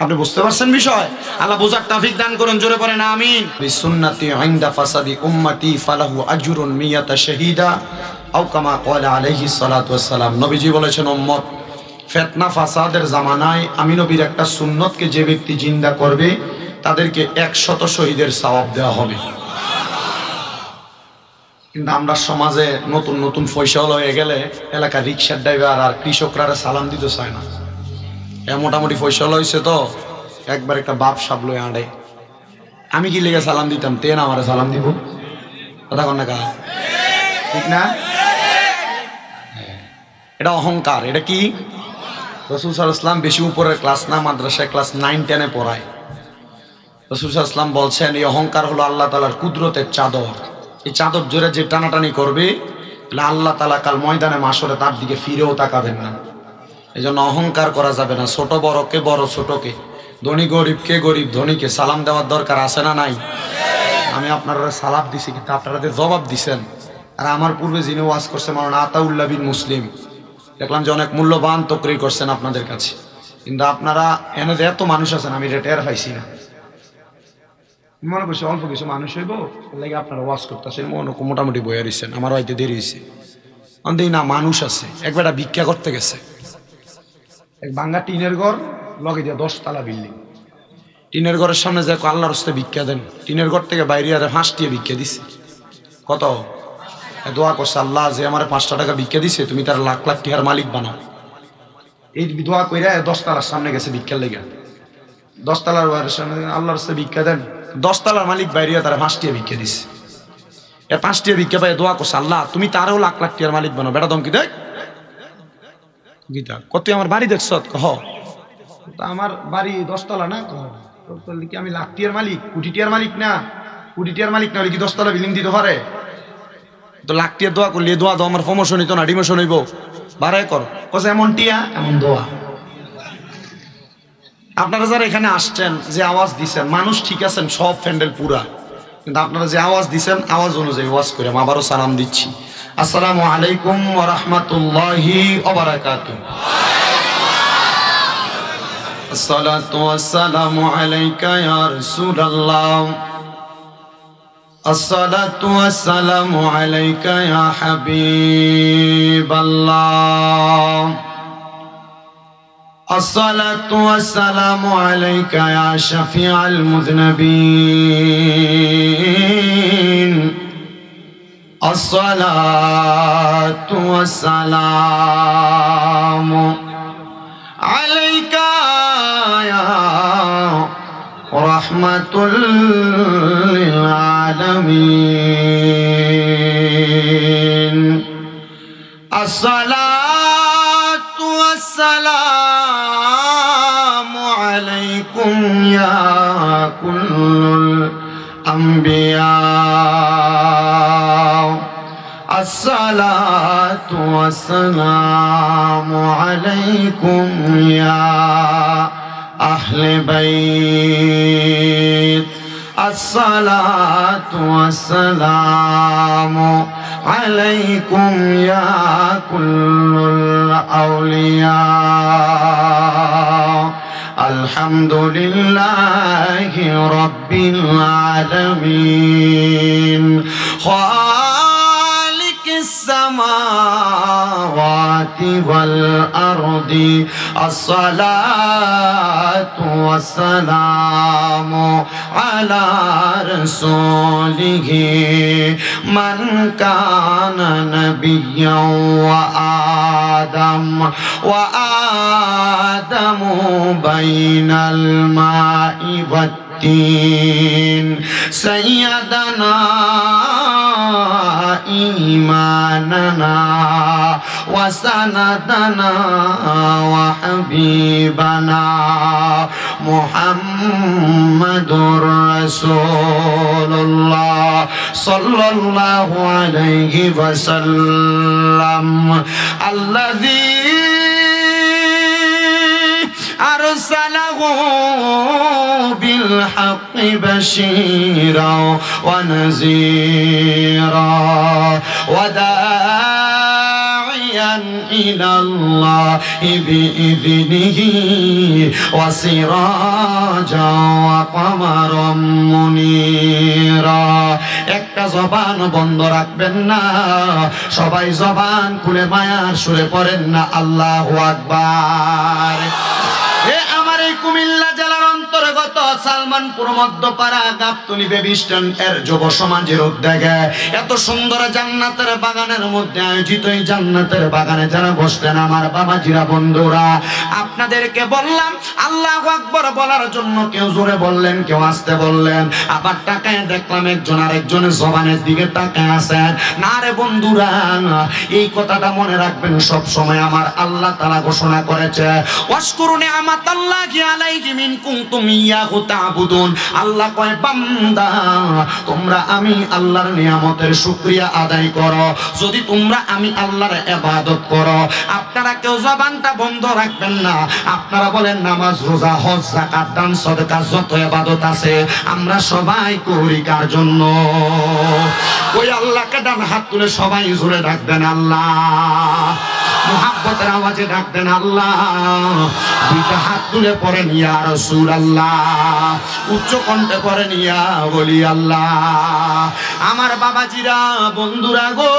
A: আপনি বুঝতে পারছেন বিষয়? আল্লাহ বুঝার তৌফিক দান করুন, জোরে পড়েন আমিন। বিসুন্নতি ইনদা ফাসাদি উম্মতি ফালাহু আজরুন মিয়াতা শাহীদা আও কামা ক্বালা আলাইহিস সালাতু ওয়াস সালাম। নবীজি বলেছেন উম্মত ফিতনা ফাসাদের জামানায় আমি নবীর একটা সুন্নতকে যে ব্যক্তি জিন্দা করবে তাদেরকে 100 শহীদের সওয়াব দেওয়া হবে। কিন্তু আমরা সমাজে নতুন নতুন ফয়সাল হয়ে গেলে এলাকার রিকশার ড্রাইভার আর কৃষকরা সালাম দিতে চায় না। মোটামুটি ফয়সাল হয়েছে তো একবার একটা বাপ সাপ লয়ে আঁড়ে, আমি কি লেগে সালাম দিতাম তেন আমার সালাম দিব। কথা কন না কা ঠিক না? এটা অহংকার। এটা কি? রাসূল সাল্লাল্লাহু আলাইহি ওয়াসাল্লাম বেশি উপরের ক্লাস না, মাদ্রাসায় ক্লাস 9-10 পড়ায়। রাসূল সাল্লাল্লাহু আলাইহি ওয়াসাল্লাম বলছেন এই অহংকার হলো আল্লাহ তাআলার কুদরতের চাদর। এই চাদর জোরে যে টানাটানি করবে আল্লাহ তাআলা কাল ময়দানে মাশরে তার দিকে ফিরেও তাকাবেন না। এই জন্য অহংকার করা যাবে না। ছোট বড়কে বড় ছোটকে, ধনী গরিবকে গরিব ধনীকে সালাম দেওয়ার দরকার আছে না নাই? আমি আপনারা সালাম দিছি কিন্তু আপনারা জবাব দিছেন। আর আমার পূর্বে যিনি ওয়াজ করছেন মাওলানা আতাউল্লাহ বিন মুসলিম, দেখলাম যে অনেক মূল্যবান তকরির করছেন আপনাদের কাছে, কিন্তু আপনারা এনে যে এত মানুষ আছেন আমি এটা টের পাইছি না। মনে করছি অল্প কিছু মানুষ হইব লাগে আপনারা ওয়াজ করতেছেন, মোটামুটি বইয়া দিচ্ছেন, আমার হয়তো দেরি হয়েছে। অনেক না মানুষ আছে। একবার ভিক্ষা করতে গেছে, এক ভাঙ্গা টিনের ঘর লগে দিয়ে 10 তলা বিল্ডিং, টিনের ঘরের সামনে যে আল্লাহর রাস্তে ভিক্ষা দেন, টিনের ঘর থেকে বাইরে আর 5 টাকা ভিক্ষা দিছে। কত দোয়া করছে আল্লাহ যে আমার 5 টাকা ভিক্ষা দিছে তুমি তার লাখ লাখ টাকার মালিক বানাও। এই দোয়া কইরা 10 তলার সামনে গেছে ভিক্ষার লেগে। 10 তলার সামনে আল্লাহর রাস্তে ভিক্ষা দেন, 10 তলার মালিক বাইরে তারা 5 টাকা ভিক্ষা দিছে। 5 টাকা ভিক্ষা পাই দোয়া করছে আল্লাহ তুমি তারও লাখ লাখ টাকার মালিক বানাও। বেটা দমকি দেখ গীতা কত আমার বাড়ি দেখছ? কহ আমার বাড়ি 10 তলা না, কি আমি লাখ টাকার মালিক? কোটি টাকার মালিক না, কোটি টাকার মালিক না হলে কি 10 তলা বিল্ডিং দিতে পারে? তো লাখ টাকার দোয়া করলে দোয়া দাও আমার প্রমোশন হইতো না, ডিমোশন হইব। বাড়াই কর কছে এমন টিয়া এমন দোয়া। আপনারা যারা এখানে আসছেন যে আওয়াজ দিচ্ছেন মানুষ ঠিক আছেন সব প্যান্ডেল পুরা, কিন্তু আপনারা যে আওয়াজ দিচ্ছেন আওয়াজ অনুযায়ী ওয়াজ করে আমি আবারও সালাম দিচ্ছি। আসসালামু আলাইকুম ওয়া রাহমাতুল্লাহি ওয়া বারাকাতুহু। আসসালাতু ওয়াসসালামু আলাইকা ইয়া রাসূলুল্লাহ, আসসালাতু ওয়াসসালামু আলাইকা ইয়া হাবিবাল্লাহ। الصلاة والسلام عليك يا شفيع المذنبين الصلاة والسلام عليك يا رحمة للعالمين الصلاة والسلام عليكم يا كل الأنبياء الصلاة والسلام عليكم يا أهل بيت الصلاة والسلام عليكم يا كل الأولياء الحمد لله رب العالمين خالق السماوات والأرض الصلاة والسلام على رسوله من كان نبيا وآدم بين الماء والطين سيدنا إيماننا وسندنا وحبيبنا محمد رسول الله صلى الله عليه وسلم الذي أرسله بالحق بشيرا ونذيرا وداعيا إلى الله بإذنه وسراجا وقمرا منيرا একটা জবান বন্ধ রাখবেন না সবাই জবান খুলে মায়ার সুরে পড়েন না আল্লাহু আকবার এ আমার এই কুমিল্লা জেলার অন্তর্গত সালমানপুর মধ্যপাড়া গাবতলী বেবিস্টান এর যুব সমাজের উদ্যোগে এত সুন্দর জান্নাতের বাগানের মধ্যে আয়োজিত এই জান্নাতের বাগানে যারা বসলেন আমার বাবাজিরা বন্ধুরা আপনাদেরকে বললাম আল্লাহু আকবার বলার জন্য কেউ জোরে বললেন কেউ আস্তে বললেন আবার তাকায় দেখলাম একজন আরেকজনের জবানের দিকে তাকায় আছেন না রে বন্ধুরা এই কথাটা মনে রাখবেন সব সময় আমার আল্লাহ তাআলা ঘোষণা করেছে ওয়াশকুরু নি'মাতাল্লাহি আলাইহি মিন কুনতুম ইয়াহু তা'বুদুন আল্লাহ কয় বান্দা তোমরা আমি আল্লাহর নিয়ামতের শুকরিয়া আদায় করো যদি তোমরা আমি আল্লাহর ইবাদত করো আপনারা কেউ জবানটা বন্ধ রাখবেন না আপনারা বলেন নামাজ রোজা হজ যাকাত দান সদকা যত ইবাদত আছে আমরা সবাই করি কার জন্য ওই আল্লাহকে ডান হাত তুলে সবাই জোরে ডাকবেন আল্লাহ মুহাব্বতের আওয়াজে ডাকবেন আল্লাহ দুইটা হাত তুলে পড়েন ইয়া রাসূলুল্লাহ উচ্চ কণ্ঠে পড়েন ইয়া ওলি আল্লাহ আমার বাবাজিরা বন্ধুরা গো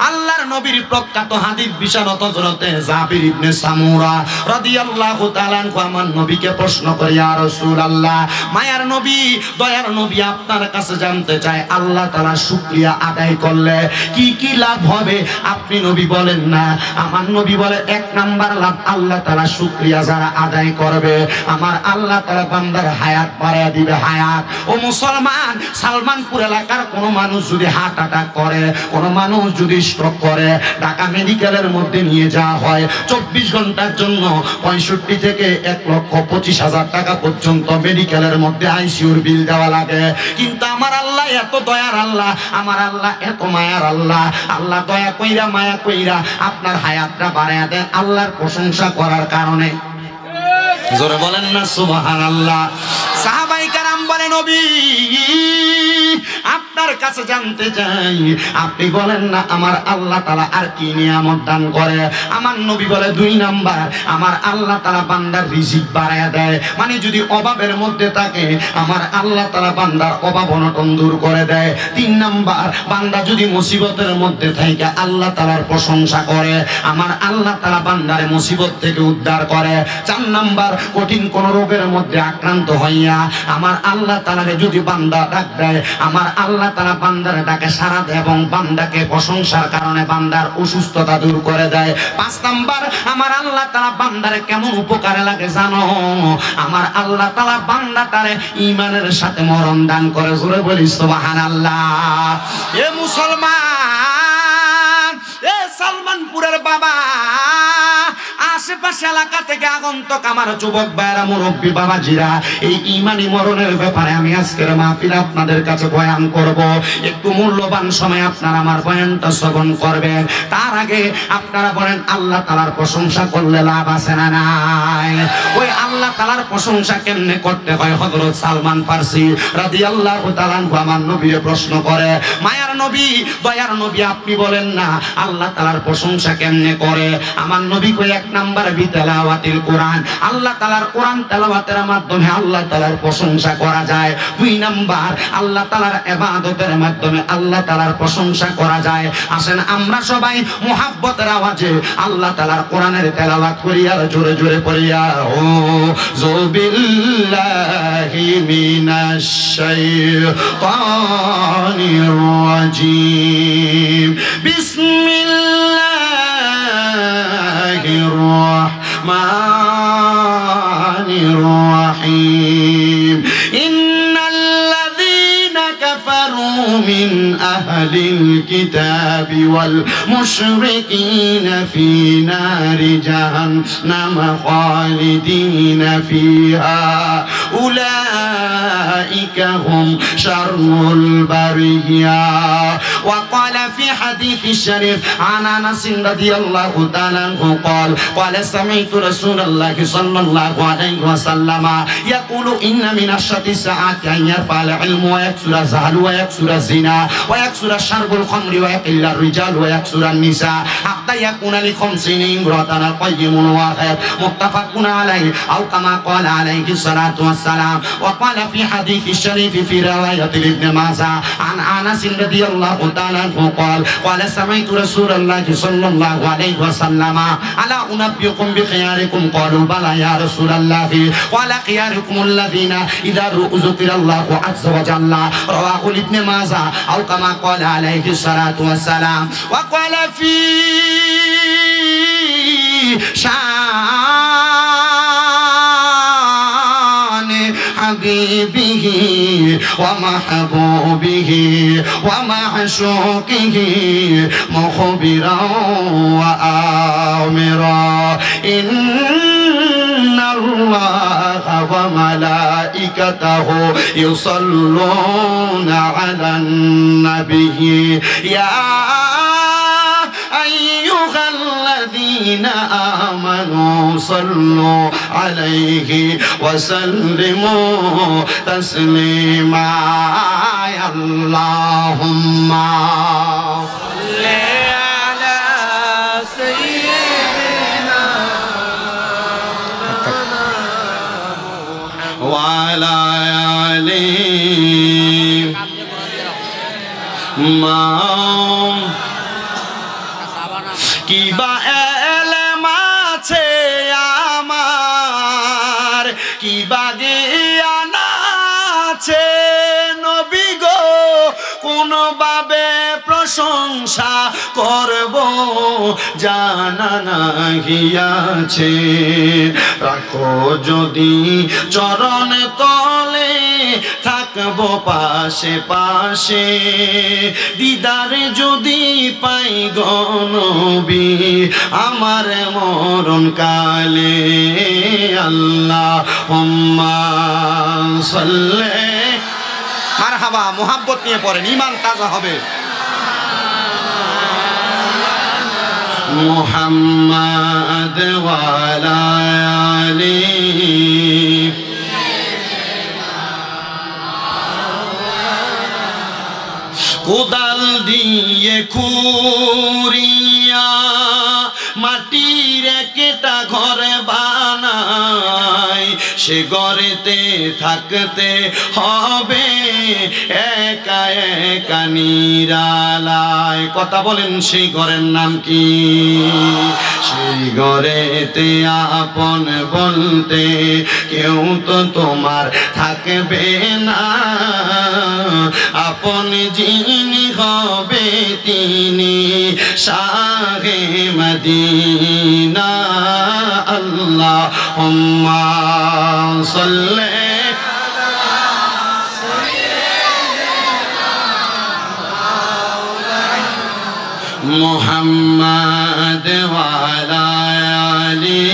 A: আল্লাহর নবীর প্রখ্যাত হাদিস বিশারত হযরতে জাবির ইবনে সামুরা রাদিয়াল্লাহু তাআলা আনহু আমার নবীকে প্রশ্ন করে ইয়া রাসূলুল্লাহ মায়ার নবী দয়ার নবী আপনার কাছে জানতে চায় আল্লাহ তাআলা শুকরিয়া আদায় করলে কি কি লাভ হবে আপনি নবী বলেন না আমার নবী বলে এক নাম্বার লাভ আল্লাহ তাআলা শুকরিয়া যারা আদায় করবে আমার আল্লাহ তাআলা বান্দার হায়াত বাড়ায়া দিবে হায়াত ও মুসলমান সালমানপুর এলাকার কোন মানুষ যদি হার্ট অ্যাটাক করে কোন মানুষ যদি স্ট্রোক করে ঢাকা মেডিকেলের মধ্যে নিয়ে যাওয়া হয় 24 ঘন্টার জন্য 65 থেকে 1,25,000 টাকা পর্যন্ত মেডিকেলের মধ্যে আইসিইউর বিল দেওয়া লাগে কিন্তু আমার আল্লাহ এত দয়ার আল্লাহ আমার আল্লাহ এত মায়ার আল্লাহ আল্লাহ দয়া কইরা মায়া কইরা আপনার হায়াতটা বাড়ায়া দেন আল্লাহর প্রশংসা করার কারণে জোরে বলেন না সুবহানাল্লাহ সাহাবায়ে কেরাম বলেন নবী আপনার আপনার কাছে জানতে চাই, আপনি বলেন না আমার আল্লাহ তাআলা আর কি নিয়ামত দান করে? আমার নবী বলে 2 নাম্বার, আমার আল্লাহ তাআলা বান্দার রিজিক বাড়ায়া দেয়। মানে যদি অভাবের মধ্যে থাকে আমার আল্লাহ তাআলা বান্দার অভাব অনটন দূর করে দেয়। 3 নাম্বার, বান্দা যদি মুসিবতের মধ্যে থাকে আল্লাহ তাআলার প্রশংসা করে, আমার আল্লাহ তাআলা বান্দারে মুসিবত থেকে উদ্ধার করে। 4 নাম্বার, কঠিন কোন রোগের মধ্যে আক্রান্ত হইয়া আমার আল্লাহ তাআলারে যদি বান্দা ডাক দেয়, আমার আল্লাহ তাআলা বান্দারে ডাকে সাড়া দেয় এবং বান্দাকে প্রশংসার কারণে বান্দার অসুস্থতা দূর করে দেয়। 5 নাম্বার, আমার আল্লাহ তাআলা বান্দারে কেমন উপকারে লাগে জানো? আমার আল্লাহ তাআলা বান্দাটারে ঈমানের সাথে মরণ দান করে। জোরে বলি সুবহানাল্লাহ। এ মুসলমান, এ সালমানপুরের বাবা, আশেপাশে এলাকা থেকে আগন্তক আমার যুবক ভাইরা, মুরব্বী বাবাজিরা, এই ঈমানি মরণের ব্যাপারে আমি আজকের মাহফিলে আপনাদের কাছে বয়ান করব। একটু মূল্যবান সময় আপনারা আমার বয়ানটা শ্রবণ করবেন। তার আগে আপনারা বলেন আল্লাহ তাআলার প্রশংসা করলে লাভ আছে না নাই? ওই আল্লাহ তাআলার প্রশংসা কেমনে করতে হয় হযরত সালমান ফারসি রাদিয়াল্লাহু তাআলা আমার নবীকে প্রশ্ন করে, মায়ার নবী, দয়ার নবী, আপনি বলেন না আল্লাহ তাআলার প্রশংসা কেমনে করে? আমার নবী কই 1 নাম্বার বিতেলাওয়াতিল কোরআন, আল্লাহ তাআলার কোরআন তেলাওয়াতের মাধ্যমে আল্লাহ তাআলার প্রশংসা করা যায়। 2 নাম্বার, আল্লাহ তাআলার ইবাদতের মাধ্যমে আল্লাহ তাআলার প্রশংসা করা যায়। আসেন আমরা সবাই মুহাব্বতের আওয়াজে আল্লাহ তাআলার কোরআনের তেলাওয়াত করি আর জোরে জোরে পড়ি, আউযু বিল্লাহি মিনাশ শাইতানির রাজীম, বিসমিল্লাহির রাহমানির রাহিম, ইন্নাল্লাযীনা কাফারু মিন আহলিল কিতাবি ওয়াল মুশরিকিনা ফী নারি জাহান্নাম খালিদিনা ফীহা উলাইকা হুম শাররুল বারিয়া। وقال في حديث الشريف عن أنس رضي الله تعالى عنه قال سمعت رسول الله صلى الله عليه وسلم يقول إن من أشراط الساعة أن يرفع العلم ويكثر الجهل ويكثر الزنا ويكثر شرب الخمر ويقل الرجال ويكثر النساء حتى يكون ل50 امرأة القيم واحد متفق عليه أو كما قال عليه الصلاة والسلام. وقال في حديث الشريف في رواية ابن ماجه عن أنس رضي الله تعالى عنه قال سمعت رسول الله صلى الله عليه وسلم ألا أنبئكم بخياركم؟ قالوا بلى يا رسول الله. قال خياركم الذين إذا ذكر الله عز وجل. رواه ابن ماجه أو كما قال عليه الصلاة والسلام. وقال في شان حبيبه ومحبوبه ومعشوقه مخبرا وآمرا إن الله وملائكته يصلون على النبي يا أيها الذين آمنوا صلوا عليه وسلموا تسليما. اللهم صل على سيدنا وعلى آله কিবা এলেম আছে আমার, কিবা জ্ঞান আছে নবী গো, কোনভাবে প্রশংসা করব জানা নাহি আছে। রাখো যদি চরণ তলে থাকবো পাশে পাশে, দিদার যদি পাই গো নবী আমার মরণ কালে। আল্লাহুম্মা সাল্লি মারহাবা, মোহাব্বত নিয়ে পড়েন, ঈমান তাজা হবে। মুহাম্মাদ ওয়া আলা আলিহি কোদাল দিয়ে খুঁড়িয়া মাটির একটা ঘরে বানায়, সে ঘরেতে থাকতে হবে একা একা নিরালায়। কথা বলেন, সেই ঘরের নাম কি? সেই ঘরেতে আপন বলতে কেউ তো তোমার থাকবে না, আপন যিনি হবে তিনি শাহে মদিনা। আল্লাহুম্মা সাল্লি মুহাম্মাদ ওয়া আলা আলি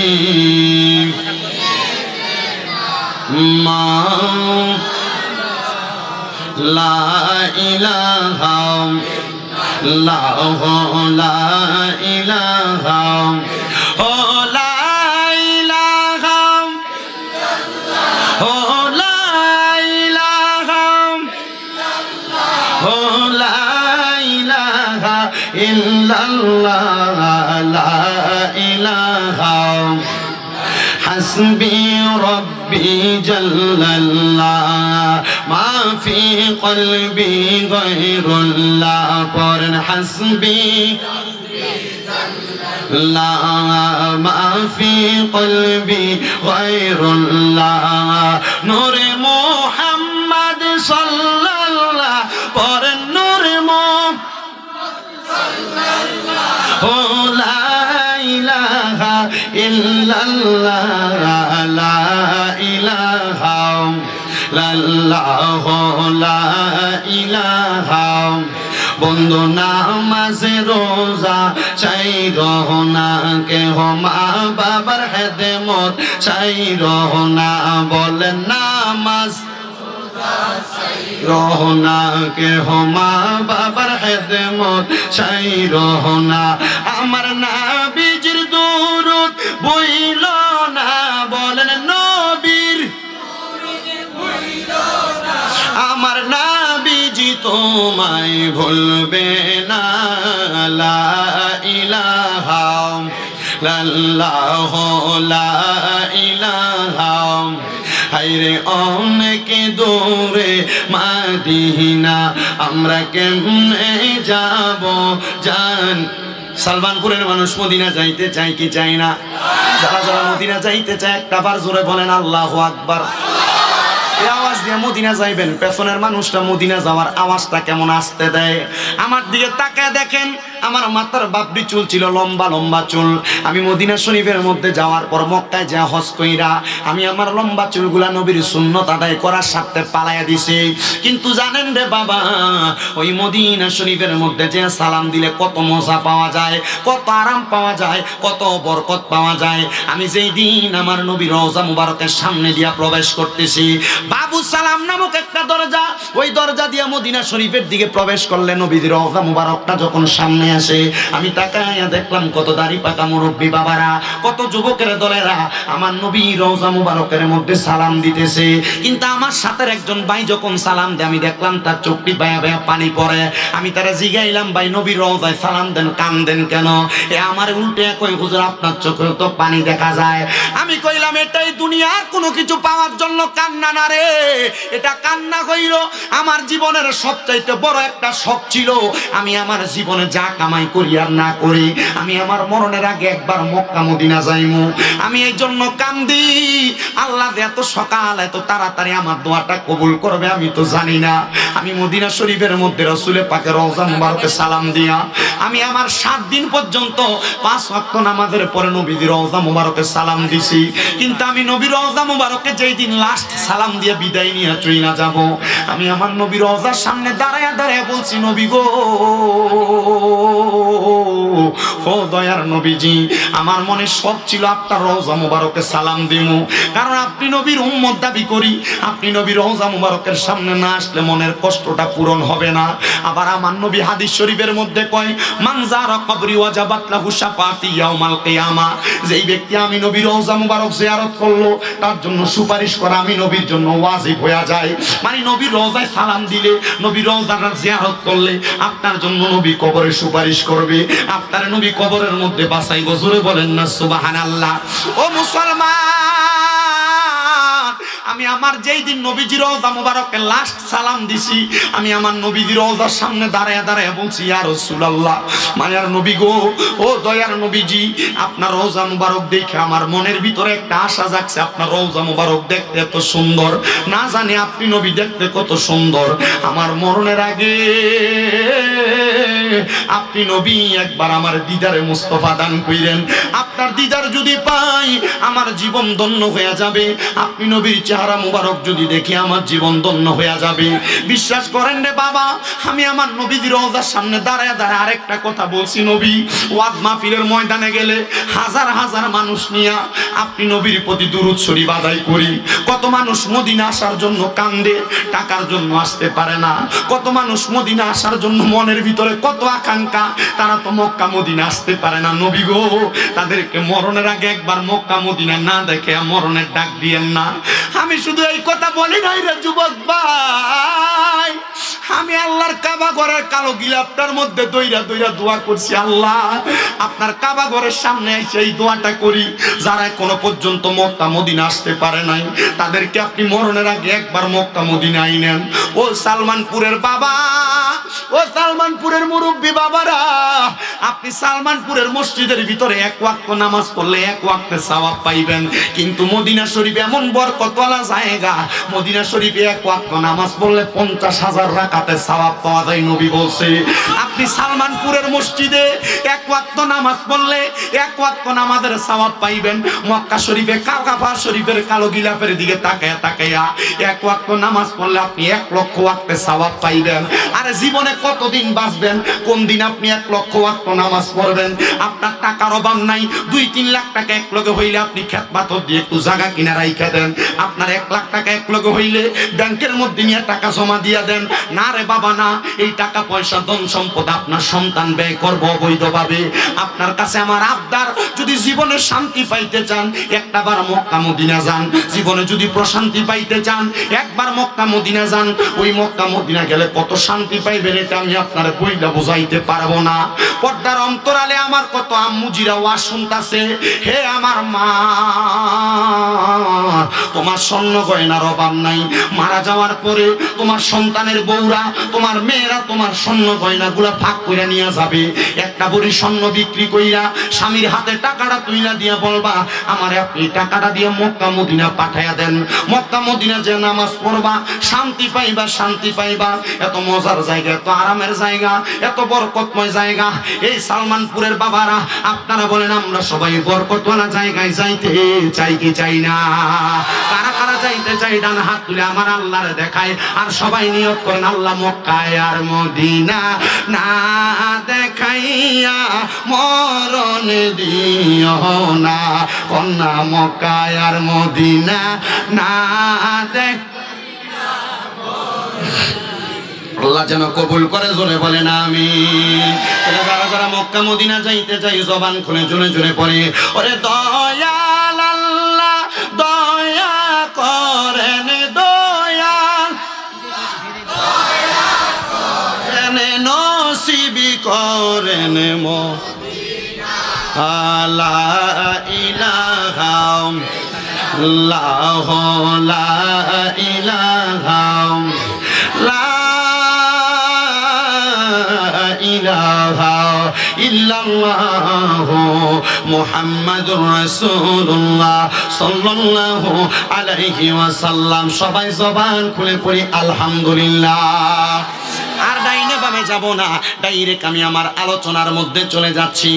A: লা ইলাহা ইল্লাল্লাহু লা ইলাহা ও লা ইলাহা ও লা ইলাহা ও লা ইলাহা ইল্লাল্লাহ লা ইলাহা হাসবি রব্বি জাল্লাল্লাহ মা ফি কলবি গায়রুল্লাহ। পড়েন হাসবি লা মা ফি কলবি গায়রুল্লাহ। নূরে মুহাম্মদ সাল্লাল্লাহ, পড়েন নূরে মুহাম্মদ সাল্লাল্লাহ। ও লা ইলাহা ইল্লাল্লাহ লা ইলাহা ইল্লাল্লাহু লা ইলাহা। বন্ধু নামাজে রোজা চাই রহনা, কেহ মা বাবার খেদমত চাই রহনা। বলেন নামাজ রহনা, কেহ মা বাবার খেদমত চাই রহনা। আমার নবীজির দুরূদ বইল না, বলেন নবীর আমার নবীজি তোমায় ভুলবে না। লা ইলাহা ইল্লাল্লাহু লা ইলাহা। হায়রে অনেক দূরে মদিনা, আমরা কেমনে যাব জান? সালমানপুরের মানুষ মদিনা যাইতে চায় কি চায় না? যারা যারা মদিনা যাইতে চায় একটা বার জোরে বলেন আল্লাহু আকবার। এই আওয়াজ দিয়ে মদিনা যাইবেন, পেছনের মানুষটা মদিনা যাওয়ার আওয়াজটা কেমন আসতে দেয়। আমার দিকে তাকায় দেখেন, আমার মাথার বাবরি চুল ছিল লম্বা লম্বা চুল। আমি মদিনা শরীফের মধ্যে যাওয়ার পর মক্কায় যা হজ কইরা আমি আমার লম্বা চুলগুলা নবীর সুন্নত আদায় করার সাথে পালাইয়া দিছি। কিন্তু জানেন রে বাবা, ওই মদিনা শরীফের মধ্যে যে সালাম দিলে কত মজা পাওয়া যায়, কত আরাম পাওয়া যায়, কত বরকত পাওয়া যায়। আমি যেই দিন আমার নবীর রওজা মুবারকের সামনে দিয়া প্রবেশ করতেছি, বাবু সালাম নামক একটা দরজা, ওই দরজা দিয়ে মদিনা শরীফের দিকে প্রবেশ করলে নবীর রওজা মুবারকটা যখন সামনে আসে, আমি তাকাইয়া দেখলাম কত দাড়ি পাকা মুরব্বী বাবারা, কত যুবকের দলেরা আমার নবীর রওজা মুবারকের মধ্যে সালাম দিতেছে। কিন্তু আমার সাথে একজন ভাই যখন সালাম দেয়, আমি দেখলাম তার চোখটি বায়া বায়া পানি পড়ে। আমি তারা জিগাইলাম, ভাই নবীর রওজায় সালাম দেন, কান্দেন কেন? এ আমার উল্টে কই, হুজুর আপনার চোখে তো পানি দেখা যায়। আমি কইলাম, এটাই দুনিয়ার কোনো কিছু পাওয়ার জন্য কান্না না রে, এটা কান্না কইল আমার জীবনের সবচাইতে বড় একটা শখ ছিল। আমি আমার জীবনে যা কামাই করি আর না করি, আমি আমার মরণের আগে একবার মক্কা মদিনা যাইমু। আমি এই জন্য কান্দি, আল্লাহ এত সকাল এত তাড়াতাড়ি আমার দোয়াটা কবুল করবে আমি তো জানি না। আমি মদিনা শরীফের মধ্যে রাসূল পাকের রওজা মুবারকে সালাম দিয়া আমি আমার 7 দিন পর্যন্ত 5 ওয়াক্ত নামাজের পরে নবীর রওজা মুবারকে সালাম দিছি। কিন্তু আমি নবীর রওজা মুবারকে যেই দিন লাস্ট সালাম দিয়ে বিদায় নিয়ে চইলা যাব, আমি আমার নবীর রওজার সামনে দাঁড়ায়া দাঁড়ায়া বলছি, নবী গো ও দয়ার নবীজি আমার মনে শখ ছিল আপনার রওজা মুবারকে সালাম দিমু, কারণ আপনি নবীর উম্মত দাবি করি, আপনি নবীর রওজা মুবারকের সামনে না আসলে মনের কষ্টটা পূরণ হবে না। আবার আমার নবী হাদিস শরীফের মধ্যে কয় মান যারা কবরি ওয়াজাবাত লাহু শাফাআতি ইয়াউমাল কিয়ামা, যেই ব্যক্তি আমি নবীর রওজা মুবারক জিয়ারত করলো তার জন্য সুপারিশ করা আমি নবীর জন্য ওয়াজিব হয়ে যায়। মানে নবীর রওজায় সালাম দিলে, নবীর রওজাটা জিয়ারত করলে আপনার জন্য নবী কবরে সুপারিশ করবে, আপনার নবী কবরের মধ্যে বাঁচাইব। জোরে বলেন না সুবহানাল্লাহ। ও মুসলমান, আমি আমার যেই দিন নবীজির রওজা মুবারকে লাস্ট সালাম দিছি, আমি আমার নবীজির রওজার সামনে দাঁড়ায় দাঁড়ায় বলছি ইয়া রাসূলুল্লাহ, মায়ার নবী গো, ও দয়ার নবীজি আপনার রওজা মুবারক দেখে আমার মনের ভিতরে একটা আশা জাগছে। আপনার রওজা মুবারক দেখতে এত সুন্দর, না জানি আপনি নবী দেখতে কত সুন্দর। আমার মরণের আগে আপনি নবী একবার আমার দিদারে মুস্তাফা দান কইরেন। আপনার দিদার যদি পাই আমার জীবন ধন্য হয়ে যাবে। আপনি নবীর চেহারা মুবারক যদি দেখি আমার জীবন ধন্য হয়ে যাবে। বিশ্বাস করেন রে বাবা, আমি আমার নবীর রওজার সামনে দাঁড়ায় দাঁড়ায় আরেকটা কথা বলছি। নবী ওয়াজ মাহফিলের ময়দানে গেলে হাজার হাজার মানুষ নিয়া আপনি নবীর প্রতি দুরূদ শরীফ আদায় করি। কত মানুষ মদিনা আসার জন্য কান্দে, টাকার জন্য আসতে পারে না। কত মানুষ মদিনা আসার জন্য মনের ভিতরে কত আকাঙ্ক্ষা, তারা তো মক্কা মদিনা আসতে পারে না। নবী গো, তাদেরকে মরণের আগে একবার মক্কা মদিনা না দেখে মরণের ডাক দিয়েন না। আমি শুধু এই কথা বলি নাই রে যুবক ভাই, আমি আল্লাহর কাবা ঘরের কালো গিলাপটার মধ্যে দইরা দইরা দোয়া করছি, আল্লাহ আপনার কাবা ঘরের সামনে এসে এই দোয়াটা করি, যারা এখনো পর্যন্ত মক্কা মদিনা আসতে পারে নাই তাদেরকে আপনি মরণের আগে একবার মক্কা মদিনা আইনেন। ও সালমানপুরের বাবা, ও সালমানপুরের মুরব্বী বাবারা, আপনি সালমানপুরের মসজিদের ভিতরে এক ওয়াক্ত নামাজ পড়লে এক ওয়াক্তে সওয়াব পাইবেন, কিন্তু মদিনা শরীফ এমন বরকতওয়ালা জায়গা, মদিনা শরীফে এক ওয়াক্ত নামাজ পড়লে 50,000 রাকাতে সওয়াব পাওয়া যায়। নবী বলছে আপনি সালমানপুরের মসজিদে এক ওয়াক্ত নামাজ পড়লে এক ওয়াক্ত নামাজের সওয়াব পাইবেন। মক্কা শরীফে কাবা শরীফের কালো গিলাপের দিকে তাকায়া তাকায়া এক ওয়াক্ত নামাজ পড়লে আপনি 1 লক্ষ ওয়াক্তে সওয়াব পাইবেন। আরে জীবনে কতদিন বাঁচবেন, কোন দিন আপনি 1 লক্ষ ওয়াক্ত নামাজ পড়বেন? আপনার টাকার অভাব নাই, 2-3 লাখ টাকা এক লগে হইলে আপনি খেত পাথর দিয়ে একটু জায়গা কিনা রাইখা দেন। আপনার 1 লাখ টাকা এক লগে হইলে ব্যাংকের মধ্যে নিয়ে টাকা জমা দিয়া দেন। না রে বাবা না, এই টাকা পয়সা ধন সম্পদ আপনার সন্তান ব্যয় করবো অবৈধভাবে। আপনার কাছে আমার আবদার, যদি জীবনে শান্তি পাইতে চান একটাবার মক্কা মদিনা যান। জীবনে যদি প্রশান্তি পাইতে চান একবার মক্কা মদিনা যান। ওই মক্কা মদিনা গেলে কত শান্তি পাইবেন এটা আমি আপনার কইলা বুঝাইতে পারবো না। পর্দার অন্তরালে আমার কত আম্মুজিরা ওয়াজ শুনতাছে, হে আমার মা, তোমার স্বর্ণ গয়নার অভাব নাই, মারা যাওয়ার পরে তোমার সন্তানের বউরা, তোমার মেয়েরা তোমার স্বর্ণ গয়নাগুলা ভাগ করে নিয়ে যাবে। একটা বড়ি স্বর্ণ বিক্রি কইরা স্বামীর হাতে টাকাটা তুইলা দিয়া বলবা আমার আপনি টাকাটা দিয়ে মক্কা মদিনা পাঠাইয়া দেন। মক্কা মদিনা যে নামাজ পড়বা শান্তি পাইবা, শান্তি পাইবা। এত মজার জায়গা, এত আরামের জায়গা, এত বরকতময় জায়গা। এই সালমানপুরের বাবারা আপনারা বলেন আমরা সবাই বরকতওয়ালা জায়গায় যাইতে চাই কি চাই না? কারা কারা যাইতে চাই ডান হাত তুলে আমার আল্লাহরে দেখায়, আর সবাই নিয়ত করেন আল্লাহ মক্কায় আর মদিনা না দেখাইয়া মরণ দিও না, কন্যা মক্কায় আর মদিনা না দেখ। আল্লাহ যেন কবুল করে, জোরে বলেন আমিন। যারা যারা মক্কা মদিনা যাইতে চাই জবান খুলে জোরে জোরে পড়ে ওরে দয়াল আল্লাহ দয়া করেন, দয়াল নসিবি করেন লা ইলাহা ইল্লাল্লাহ লা ইলাহা ইল্লাল্লাহু মুহাম্মাদুর রাসূলুল্লাহ সাল্লাল্লাহু আলাইহি ওয়াসাল্লাম। সবাই জবান খুলে পড়ি আলহামদুলিল্লাহ। আর ডাইনে বামে যাব না, ডাইরেক্ট আমি আমার আলোচনার মধ্যে চলে যাচ্ছি।